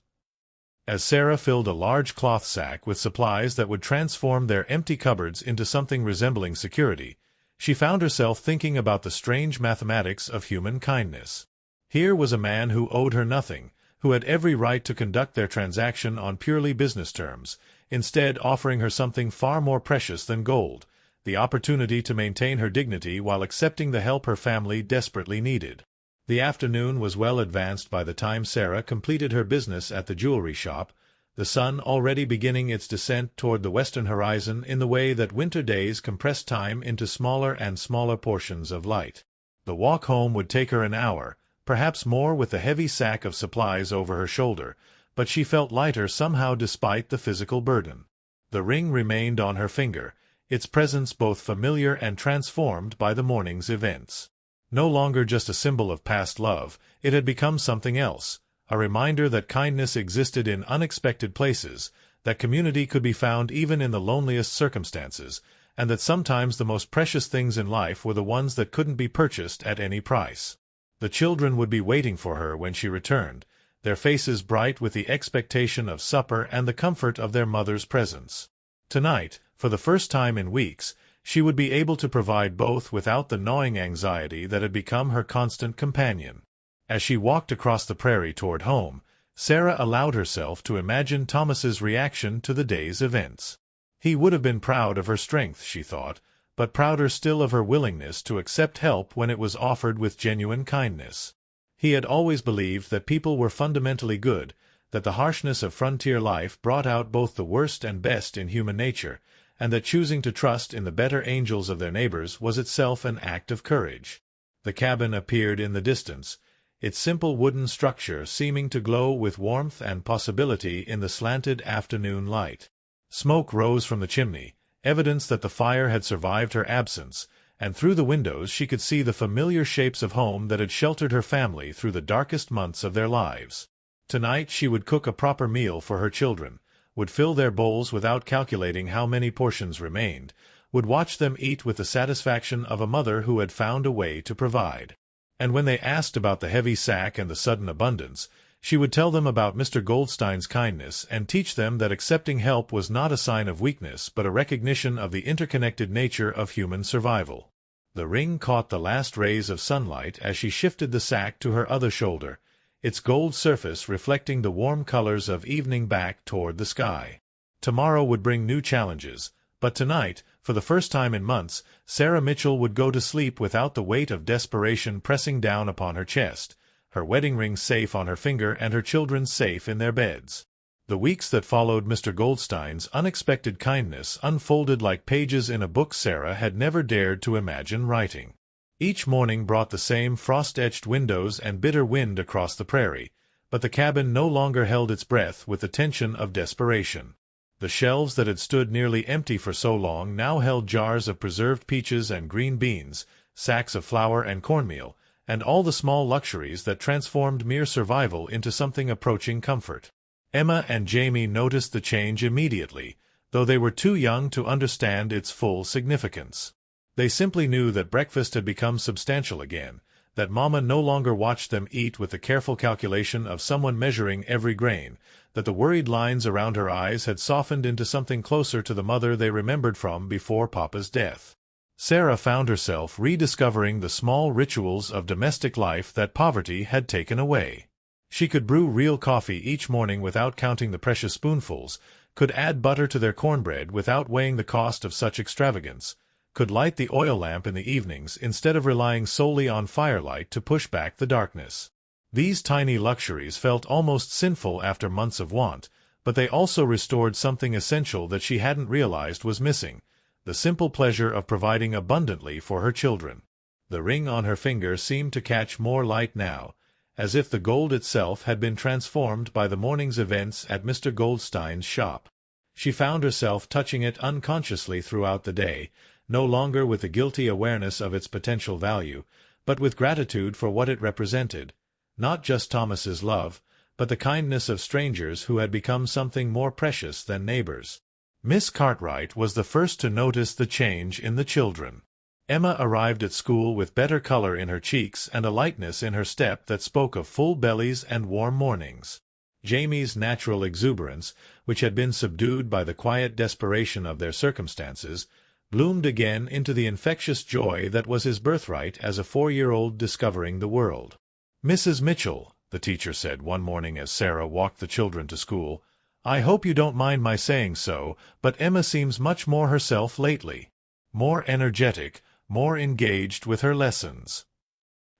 As Sarah filled a large cloth sack with supplies that would transform their empty cupboards into something resembling security, she found herself thinking about the strange mathematics of human kindness. Here was a man who owed her nothing, who had every right to conduct their transaction on purely business terms, instead offering her something far more precious than gold, the opportunity to maintain her dignity while accepting the help her family desperately needed. The afternoon was well advanced by the time Sarah completed her business at the jewelry shop, the sun already beginning its descent toward the western horizon in the way that winter days compress time into smaller and smaller portions of light. The walk home would take her an hour, perhaps more with the heavy sack of supplies over her shoulder, but she felt lighter somehow despite the physical burden. The ring remained on her finger, its presence both familiar and transformed by the morning's events. No longer just a symbol of past love, it had become something else, a reminder that kindness existed in unexpected places, that community could be found even in the loneliest circumstances, and that sometimes the most precious things in life were the ones that couldn't be purchased at any price. The children would be waiting for her when she returned, their faces bright with the expectation of supper and the comfort of their mother's presence. Tonight, for the first time in weeks, she would be able to provide both without the gnawing anxiety that had become her constant companion. As she walked across the prairie toward home, Sarah allowed herself to imagine Thomas's reaction to the day's events. He would have been proud of her strength, she thought, but prouder still of her willingness to accept help when it was offered with genuine kindness. He had always believed that people were fundamentally good, that the harshness of frontier life brought out both the worst and best in human nature, and that choosing to trust in the better angels of their neighbors was itself an act of courage. The cabin appeared in the distance, its simple wooden structure seeming to glow with warmth and possibility in the slanted afternoon light. Smoke rose from the chimney, evidence that the fire had survived her absence, and through the windows she could see the familiar shapes of home that had sheltered her family through the darkest months of their lives. Tonight she would cook a proper meal for her children, would fill their bowls without calculating how many portions remained, would watch them eat with the satisfaction of a mother who had found a way to provide. And when they asked about the heavy sack and the sudden abundance, she would tell them about Mr. Goldstein's kindness and teach them that accepting help was not a sign of weakness but a recognition of the interconnected nature of human survival. The ring caught the last rays of sunlight as she shifted the sack to her other shoulder, its gold surface reflecting the warm colors of evening back toward the sky. Tomorrow would bring new challenges, but tonight, for the first time in months, Sarah Mitchell would go to sleep without the weight of desperation pressing down upon her chest, her wedding ring safe on her finger and her children safe in their beds. The weeks that followed Mr. Goldstein's unexpected kindness unfolded like pages in a book Sarah had never dared to imagine writing. Each morning brought the same frost-etched windows and bitter wind across the prairie, but the cabin no longer held its breath with the tension of desperation. The shelves that had stood nearly empty for so long now held jars of preserved peaches and green beans, sacks of flour and cornmeal, and all the small luxuries that transformed mere survival into something approaching comfort. Emma and Jamie noticed the change immediately, though they were too young to understand its full significance. They simply knew that breakfast had become substantial again, that Mama no longer watched them eat with the careful calculation of someone measuring every grain, that the worried lines around her eyes had softened into something closer to the mother they remembered from before Papa's death. Sarah found herself rediscovering the small rituals of domestic life that poverty had taken away. She could brew real coffee each morning without counting the precious spoonfuls, could add butter to their cornbread without weighing the cost of such extravagance, could light the oil lamp in the evenings instead of relying solely on firelight to push back the darkness. These tiny luxuries felt almost sinful after months of want, but they also restored something essential that she hadn't realized was missing, the simple pleasure of providing abundantly for her children. The ring on her finger seemed to catch more light now, as if the gold itself had been transformed by the morning's events at Mr. Goldstein's shop. She found herself touching it unconsciously throughout the day, no longer with the guilty awareness of its potential value, but with gratitude for what it represented, not just Thomas's love, but the kindness of strangers who had become something more precious than neighbors. Miss Cartwright was the first to notice the change in the children. Emma arrived at school with better color in her cheeks and a lightness in her step that spoke of full bellies and warm mornings. Jamie's natural exuberance, which had been subdued by the quiet desperation of their circumstances, bloomed again into the infectious joy that was his birthright as a 4-year-old discovering the world. "Mrs. Mitchell," the teacher said one morning as Sarah walked the children to school, "I hope you don't mind my saying so, but Emma seems much more herself lately. More energetic, more engaged with her lessons."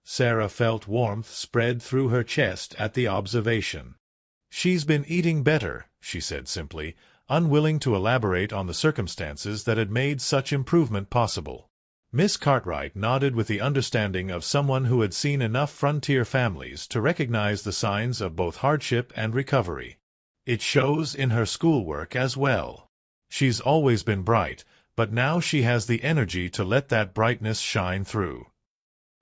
Sarah felt warmth spread through her chest at the observation. "She's been eating better," she said simply, unwilling to elaborate on the circumstances that had made such improvement possible. Miss Cartwright nodded with the understanding of someone who had seen enough frontier families to recognize the signs of both hardship and recovery. "It shows in her schoolwork as well. She's always been bright, but now she has the energy to let that brightness shine through."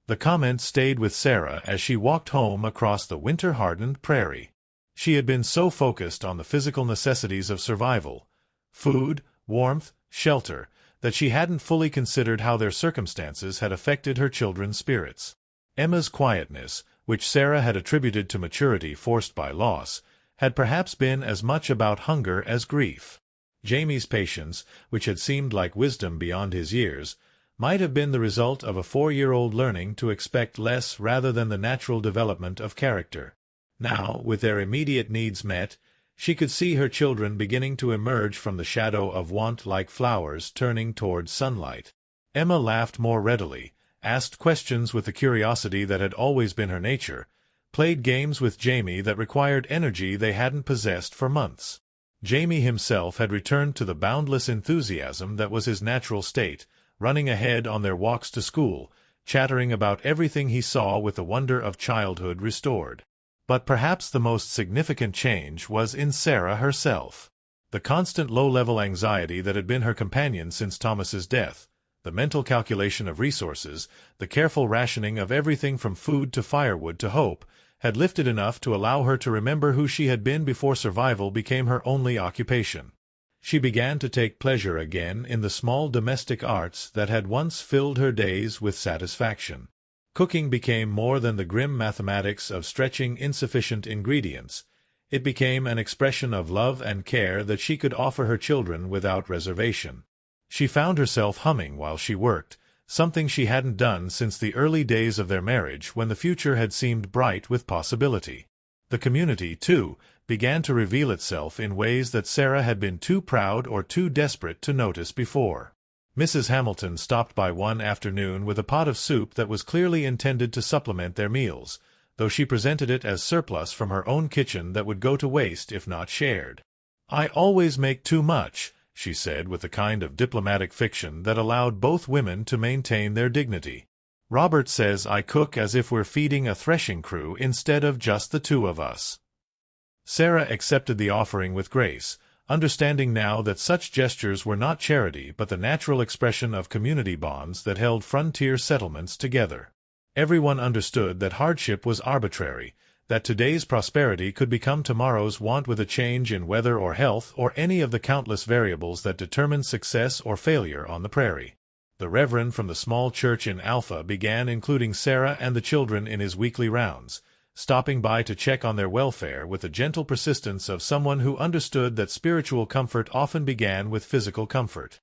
The comment stayed with Sarah as she walked home across the winter-hardened prairie. She had been so focused on the physical necessities of survival, food, warmth, shelter, that she hadn't fully considered how their circumstances had affected her children's spirits. Emma's quietness, which Sarah had attributed to maturity forced by loss, had perhaps been as much about hunger as grief. Jamie's patience, which had seemed like wisdom beyond his years, might have been the result of a 4-year-old learning to expect less rather than the natural development of character. Now, with their immediate needs met, she could see her children beginning to emerge from the shadow of want like flowers turning towards sunlight. Emma laughed more readily, asked questions with the curiosity that had always been her nature, played games with Jamie that required energy they hadn't possessed for months. Jamie himself had returned to the boundless enthusiasm that was his natural state, running ahead on their walks to school, chattering about everything he saw with the wonder of childhood restored. But perhaps the most significant change was in Sarah herself. The constant low-level anxiety that had been her companion since Thomas's death, the mental calculation of resources, the careful rationing of everything from food to firewood to hope, had lifted enough to allow her to remember who she had been before survival became her only occupation. She began to take pleasure again in the small domestic arts that had once filled her days with satisfaction. Cooking became more than the grim mathematics of stretching insufficient ingredients. It became an expression of love and care that she could offer her children without reservation. She found herself humming while she worked, something she hadn't done since the early days of their marriage when the future had seemed bright with possibility. The community, too, began to reveal itself in ways that Sarah had been too proud or too desperate to notice before. Mrs. Hamilton stopped by one afternoon with a pot of soup that was clearly intended to supplement their meals, though she presented it as surplus from her own kitchen that would go to waste if not shared. "I always make too much," she said with a kind of diplomatic fiction that allowed both women to maintain their dignity. "Robert says I cook as if we're feeding a threshing crew instead of just the two of us." Sarah accepted the offering with grace, understanding now that such gestures were not charity but the natural expression of community bonds that held frontier settlements together. Everyone understood that hardship was arbitrary, that today's prosperity could become tomorrow's want with a change in weather or health or any of the countless variables that determined success or failure on the prairie. The reverend from the small church in Alpha began including Sarah and the children in his weekly rounds, stopping by to check on their welfare with the gentle persistence of someone who understood that spiritual comfort often began with physical comfort.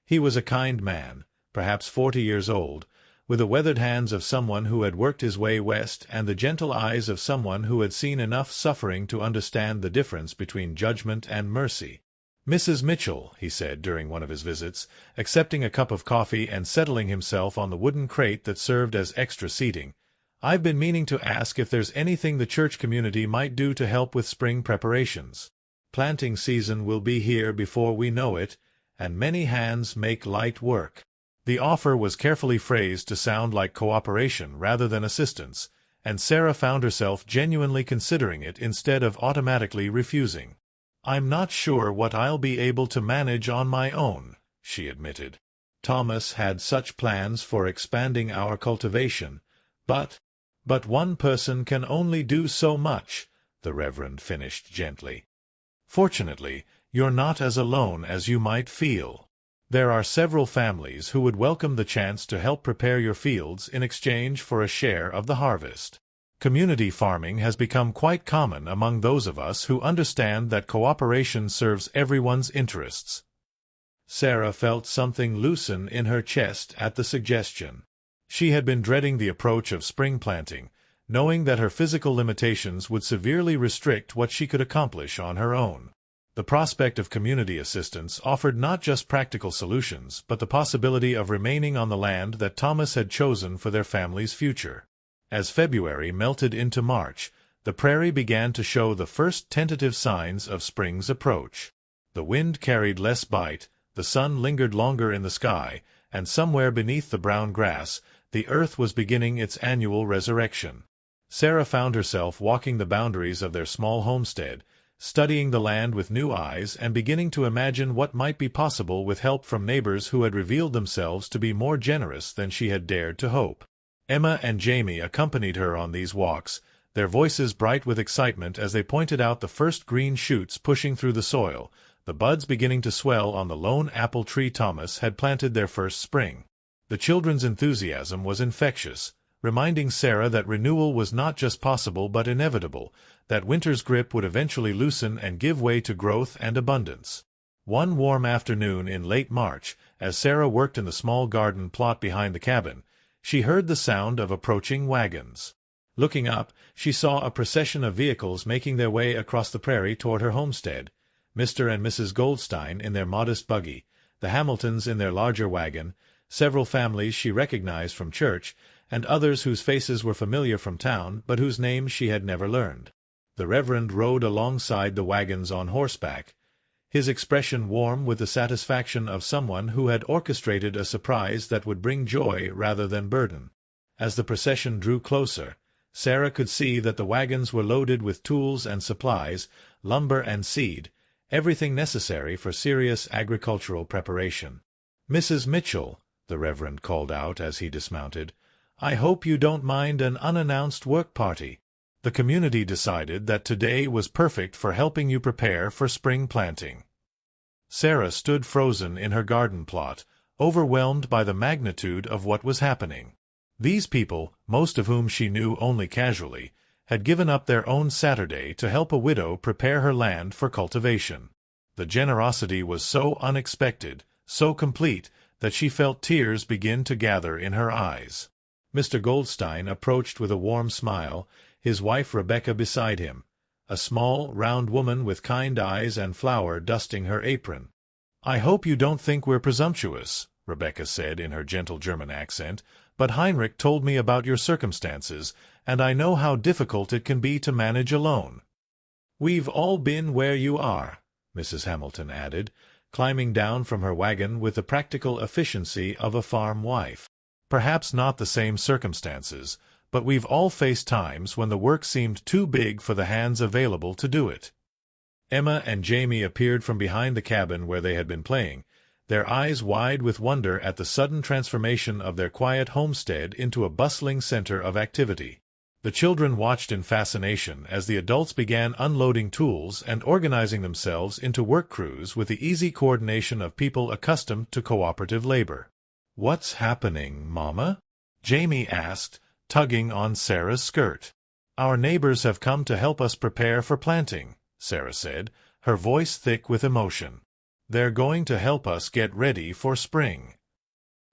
He was a kind man, perhaps 40 years old, with the weathered hands of someone who had worked his way west and the gentle eyes of someone who had seen enough suffering to understand the difference between judgment and mercy. "Mrs. Mitchell," he said during one of his visits, accepting a cup of coffee and settling himself on the wooden crate that served as extra seating, "I've been meaning to ask if there's anything the church community might do to help with spring preparations. Planting season will be here before we know it, and many hands make light work." The offer was carefully phrased to sound like cooperation rather than assistance, and Sarah found herself genuinely considering it instead of automatically refusing. "I'm not sure what I'll be able to manage on my own," she admitted. "Thomas had such plans for expanding our cultivation, but one person can only do so much," the Reverend finished gently. "Fortunately, you're not as alone as you might feel. There are several families who would welcome the chance to help prepare your fields in exchange for a share of the harvest. Community farming has become quite common among those of us who understand that cooperation serves everyone's interests." Sarah felt something loosen in her chest at the suggestion. She had been dreading the approach of spring planting, knowing that her physical limitations would severely restrict what she could accomplish on her own. The prospect of community assistance offered not just practical solutions but the possibility of remaining on the land that Thomas had chosen for their family's future. As February melted into March, the prairie began to show the first tentative signs of spring's approach. The wind carried less bite, the sun lingered longer in the sky, and somewhere beneath the brown grass, the earth was beginning its annual resurrection. Sarah found herself walking the boundaries of their small homestead, studying the land with new eyes and beginning to imagine what might be possible with help from neighbors who had revealed themselves to be more generous than she had dared to hope. Emma and Jamie accompanied her on these walks, their voices bright with excitement as they pointed out the first green shoots pushing through the soil, the buds beginning to swell on the lone apple tree Thomas had planted their first spring. The children's enthusiasm was infectious, reminding Sarah that renewal was not just possible but inevitable, that winter's grip would eventually loosen and give way to growth and abundance. One warm afternoon in late March, as Sarah worked in the small garden plot behind the cabin, she heard the sound of approaching wagons. Looking up, she saw a procession of vehicles making their way across the prairie toward her homestead. Mr. and Mrs. Goldstein in their modest buggy, the Hamiltons in their larger wagon, several families she recognized from church, and others whose faces were familiar from town but whose names she had never learned. The Reverend rode alongside the wagons on horseback, his expression warm with the satisfaction of someone who had orchestrated a surprise that would bring joy rather than burden. As the procession drew closer, Sarah could see that the wagons were loaded with tools and supplies, lumber and seed, everything necessary for serious agricultural preparation. "Mrs. Mitchell," the Reverend called out as he dismounted, "I hope you don't mind an unannounced work party. The community decided that today was perfect for helping you prepare for spring planting." Sarah stood frozen in her garden plot, overwhelmed by the magnitude of what was happening. These people, most of whom she knew only casually, had given up their own Saturday to help a widow prepare her land for cultivation. The generosity was so unexpected, so complete, that she felt tears begin to gather in her eyes. Mr. Goldstein approached with a warm smile, his wife Rebecca beside him, a small, round woman with kind eyes and flour dusting her apron. "I hope you don't think we're presumptuous," Rebecca said in her gentle German accent, "but Heinrich told me about your circumstances, and I know how difficult it can be to manage alone." "We've all been where you are," Mrs. Hamilton added, climbing down from her wagon with the practical efficiency of a farm wife. "Perhaps not the same circumstances, but we've all faced times when the work seemed too big for the hands available to do it." Emma and Jamie appeared from behind the cabin where they had been playing, their eyes wide with wonder at the sudden transformation of their quiet homestead into a bustling center of activity. The children watched in fascination as the adults began unloading tools and organizing themselves into work crews with the easy coordination of people accustomed to cooperative labor. "What's happening, Mama?" Jamie asked, tugging on Sarah's skirt. "Our neighbors have come to help us prepare for planting," Sarah said, her voice thick with emotion. "They're going to help us get ready for spring."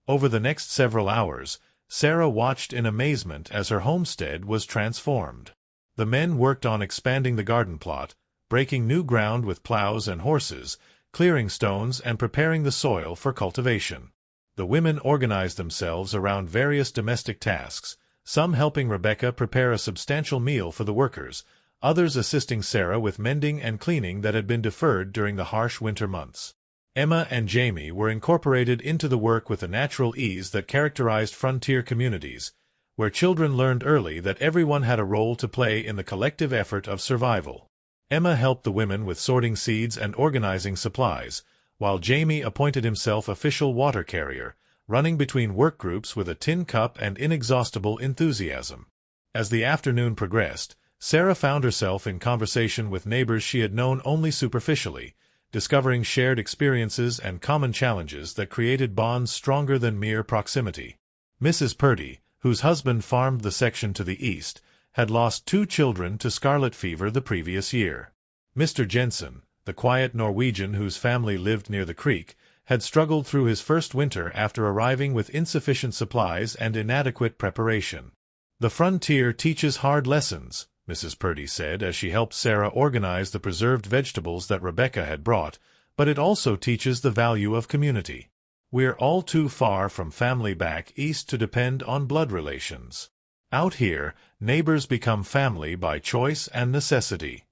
Over the next several hours, Sarah watched in amazement as her homestead was transformed. The men worked on expanding the garden plot, breaking new ground with plows and horses, clearing stones and preparing the soil for cultivation. The women organized themselves around various domestic tasks, some helping Rebecca prepare a substantial meal for the workers, others assisting Sarah with mending and cleaning that had been deferred during the harsh winter months. Emma and Jamie were incorporated into the work with the natural ease that characterized frontier communities, where children learned early that everyone had a role to play in the collective effort of survival. Emma helped the women with sorting seeds and organizing supplies, while Jamie appointed himself official water carrier, running between work groups with a tin cup and inexhaustible enthusiasm. As the afternoon progressed, Sarah found herself in conversation with neighbors she had known only superficially, discovering shared experiences and common challenges that created bonds stronger than mere proximity. Mrs. Purdy, whose husband farmed the section to the east, had lost 2 children to scarlet fever the previous year. Mr. Jensen, the quiet Norwegian whose family lived near the creek, had struggled through his first winter after arriving with insufficient supplies and inadequate preparation. "The frontier teaches hard lessons," Mrs. Purdy said as she helped Sarah organize the preserved vegetables that Rebecca had brought, "but it also teaches the value of community. We're all too far from family back east to depend on blood relations. Out here, neighbors become family by choice and necessity."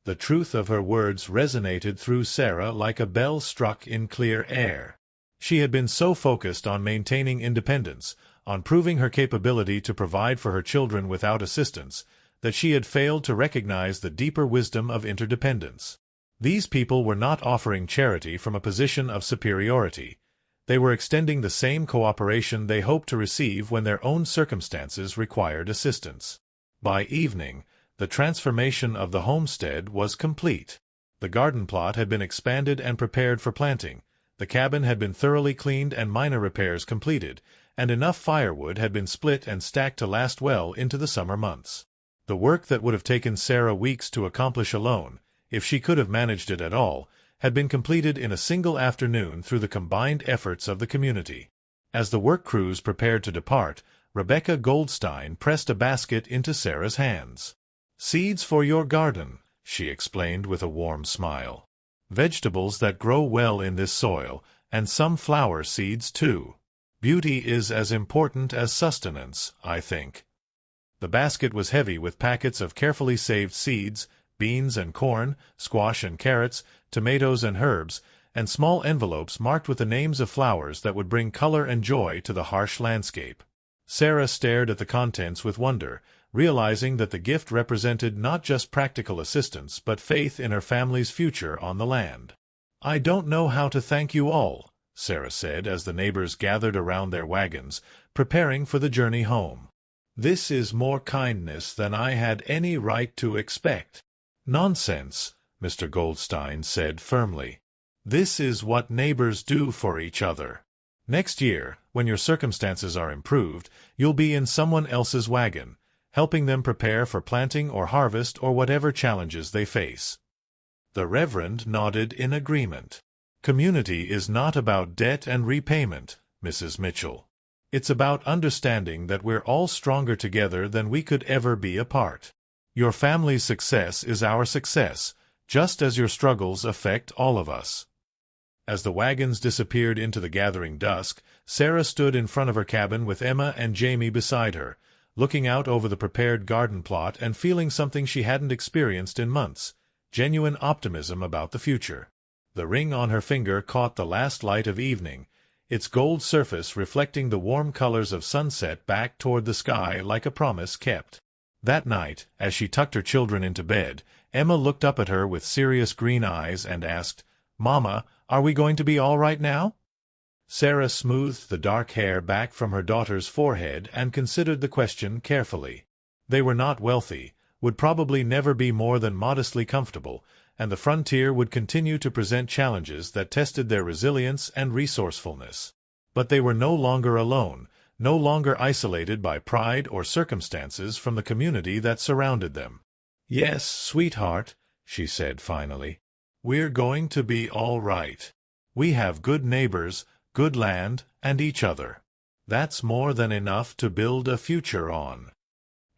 The truth of her words resonated through Sarah like a bell struck in clear air. She had been so focused on maintaining independence, on proving her capability to provide for her children without assistance, that she had failed to recognize the deeper wisdom of interdependence. These people were not offering charity from a position of superiority. They were extending the same cooperation they hoped to receive when their own circumstances required assistance. By evening, the transformation of the homestead was complete. The garden plot had been expanded and prepared for planting, the cabin had been thoroughly cleaned and minor repairs completed, and enough firewood had been split and stacked to last well into the summer months. The work that would have taken Sarah weeks to accomplish alone, if she could have managed it at all, had been completed in a single afternoon through the combined efforts of the community. As the work crews prepared to depart, Rebecca Goldstein pressed a basket into Sarah's hands. "Seeds for your garden," she explained with a warm smile. "Vegetables that grow well in this soil, and some flower seeds too. Beauty is as important as sustenance, I think." The basket was heavy with packets of carefully saved seeds, beans and corn, squash and carrots, tomatoes and herbs, and small envelopes marked with the names of flowers that would bring color and joy to the harsh landscape. Sarah stared at the contents with wonder, realizing that the gift represented not just practical assistance but faith in her family's future on the land. "I don't know how to thank you all," Sarah said as the neighbors gathered around their wagons, preparing for the journey home. "This is more kindness than I had any right to expect." "Nonsense," Mr. Goldstein said firmly. "This is what neighbors do for each other. Next year, when your circumstances are improved, you'll be in someone else's wagon, helping them prepare for planting or harvest or whatever challenges they face." The Reverend nodded in agreement. "Community is not about debt and repayment, Mrs. Mitchell. It's about understanding that we're all stronger together than we could ever be apart. Your family's success is our success, just as your struggles affect all of us." As the wagons disappeared into the gathering dusk, Sarah stood in front of her cabin with Emma and Jamie beside her, looking out over the prepared garden plot and feeling something she hadn't experienced in months, genuine optimism about the future. The ring on her finger caught the last light of evening, its gold surface reflecting the warm colors of sunset back toward the sky like a promise kept. That night, as she tucked her children into bed, Emma looked up at her with serious green eyes and asked, "Mama, are we going to be all right now?" Sarah smoothed the dark hair back from her daughter's forehead and considered the question carefully. They were not wealthy, would probably never be more than modestly comfortable, and the frontier would continue to present challenges that tested their resilience and resourcefulness. But they were no longer alone, no longer isolated by pride or circumstances from the community that surrounded them. "Yes, sweetheart," she said finally. "We're going to be all right. We have good neighbors, good land, and each other. That's more than enough to build a future on."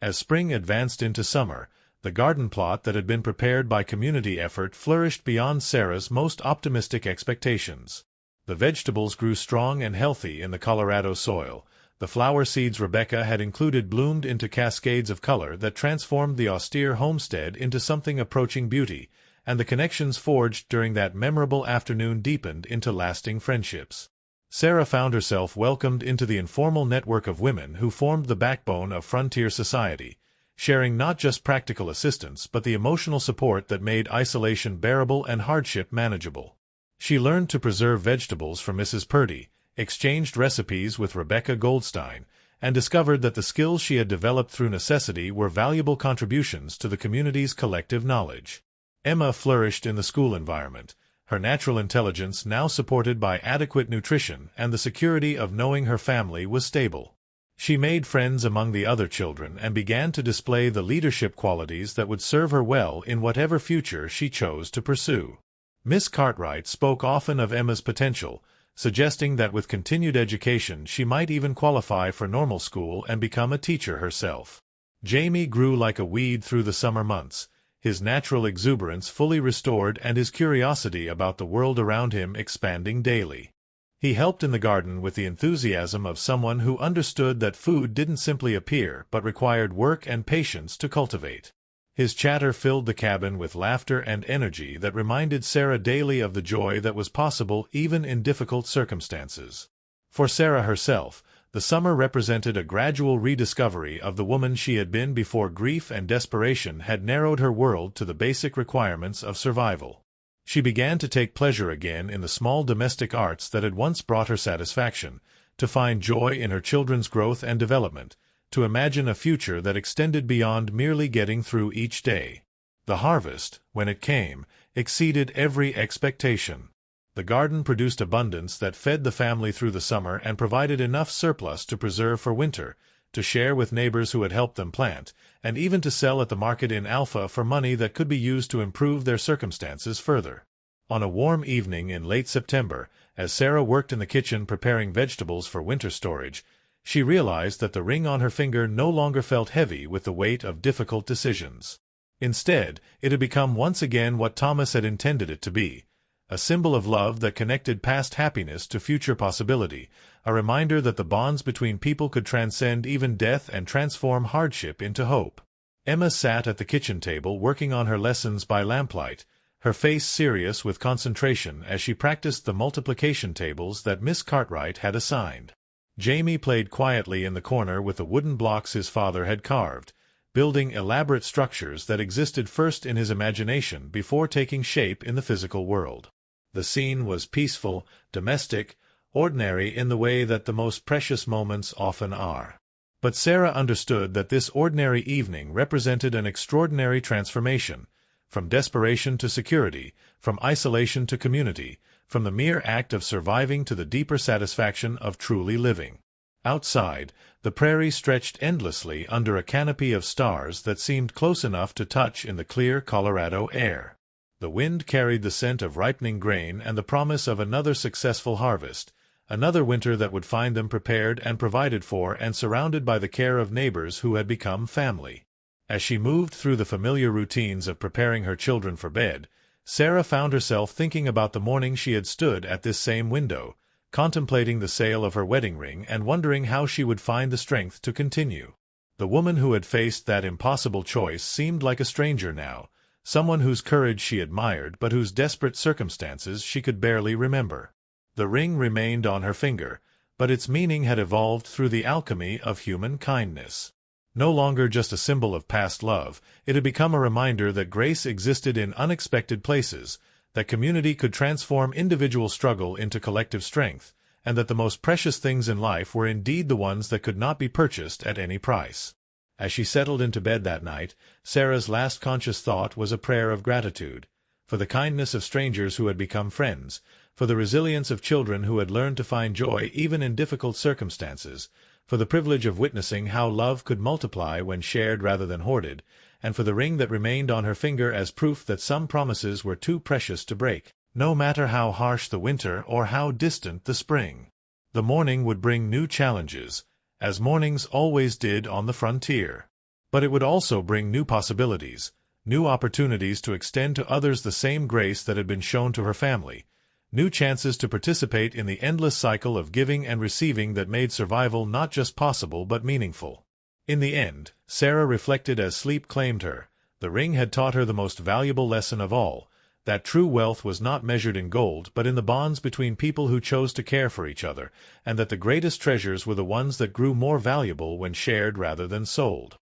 As spring advanced into summer, the garden plot that had been prepared by community effort flourished beyond Sarah's most optimistic expectations. The vegetables grew strong and healthy in the Colorado soil. The flower seeds Rebecca had included bloomed into cascades of color that transformed the austere homestead into something approaching beauty, and the connections forged during that memorable afternoon deepened into lasting friendships. Sarah found herself welcomed into the informal network of women who formed the backbone of frontier society, sharing not just practical assistance but the emotional support that made isolation bearable and hardship manageable. She learned to preserve vegetables from Mrs. Purdy, exchanged recipes with Rebecca Goldstein, and discovered that the skills she had developed through necessity were valuable contributions to the community's collective knowledge. Emma flourished in the school environment, her natural intelligence now supported by adequate nutrition and the security of knowing her family was stable. She made friends among the other children and began to display the leadership qualities that would serve her well in whatever future she chose to pursue. Miss Cartwright spoke often of Emma's potential, suggesting that with continued education she might even qualify for normal school and become a teacher herself. Jamie grew like a weed through the summer months, his natural exuberance fully restored and his curiosity about the world around him expanding daily. He helped in the garden with the enthusiasm of someone who understood that food didn't simply appear but required work and patience to cultivate. His chatter filled the cabin with laughter and energy that reminded Sarah daily of the joy that was possible even in difficult circumstances. For Sarah herself, the summer represented a gradual rediscovery of the woman she had been before grief and desperation had narrowed her world to the basic requirements of survival. She began to take pleasure again in the small domestic arts that had once brought her satisfaction, to find joy in her children's growth and development, to imagine a future that extended beyond merely getting through each day. The harvest, when it came, exceeded every expectation. The garden produced abundance that fed the family through the summer and provided enough surplus to preserve for winter, to share with neighbors who had helped them plant, and even to sell at the market in Alpha for money that could be used to improve their circumstances further. On a warm evening in late September, as Sarah worked in the kitchen preparing vegetables for winter storage, she realized that the ring on her finger no longer felt heavy with the weight of difficult decisions. Instead, it had become once again what Thomas had intended it to be, a symbol of love that connected past happiness to future possibility, a reminder that the bonds between people could transcend even death and transform hardship into hope. Emma sat at the kitchen table working on her lessons by lamplight, her face serious with concentration as she practiced the multiplication tables that Miss Cartwright had assigned. Jamie played quietly in the corner with the wooden blocks his father had carved, building elaborate structures that existed first in his imagination before taking shape in the physical world. The scene was peaceful, domestic, ordinary in the way that the most precious moments often are. But Sarah understood that this ordinary evening represented an extraordinary transformation, from desperation to security, from isolation to community, from the mere act of surviving to the deeper satisfaction of truly living. Outside, the prairie stretched endlessly under a canopy of stars that seemed close enough to touch in the clear Colorado air. The wind carried the scent of ripening grain and the promise of another successful harvest, another winter that would find them prepared and provided for and surrounded by the care of neighbors who had become family. As she moved through the familiar routines of preparing her children for bed, Sarah found herself thinking about the morning she had stood at this same window, contemplating the sale of her wedding ring and wondering how she would find the strength to continue. The woman who had faced that impossible choice seemed like a stranger now, someone whose courage she admired but whose desperate circumstances she could barely remember. The ring remained on her finger, but its meaning had evolved through the alchemy of human kindness. No longer just a symbol of past love, it had become a reminder that grace existed in unexpected places, that community could transform individual struggle into collective strength, and that the most precious things in life were indeed the ones that could not be purchased at any price. As she settled into bed that night, Sarah's last conscious thought was a prayer of gratitude, for the kindness of strangers who had become friends, for the resilience of children who had learned to find joy even in difficult circumstances, for the privilege of witnessing how love could multiply when shared rather than hoarded, and for the ring that remained on her finger as proof that some promises were too precious to break, no matter how harsh the winter or how distant the spring. The morning would bring new challenges, as mornings always did on the frontier. But it would also bring new possibilities, new opportunities to extend to others the same grace that had been shown to her family, new chances to participate in the endless cycle of giving and receiving that made survival not just possible but meaningful. In the end, Sarah reflected as sleep claimed her, the ring had taught her the most valuable lesson of all, that true wealth was not measured in gold but in the bonds between people who chose to care for each other, and that the greatest treasures were the ones that grew more valuable when shared rather than sold.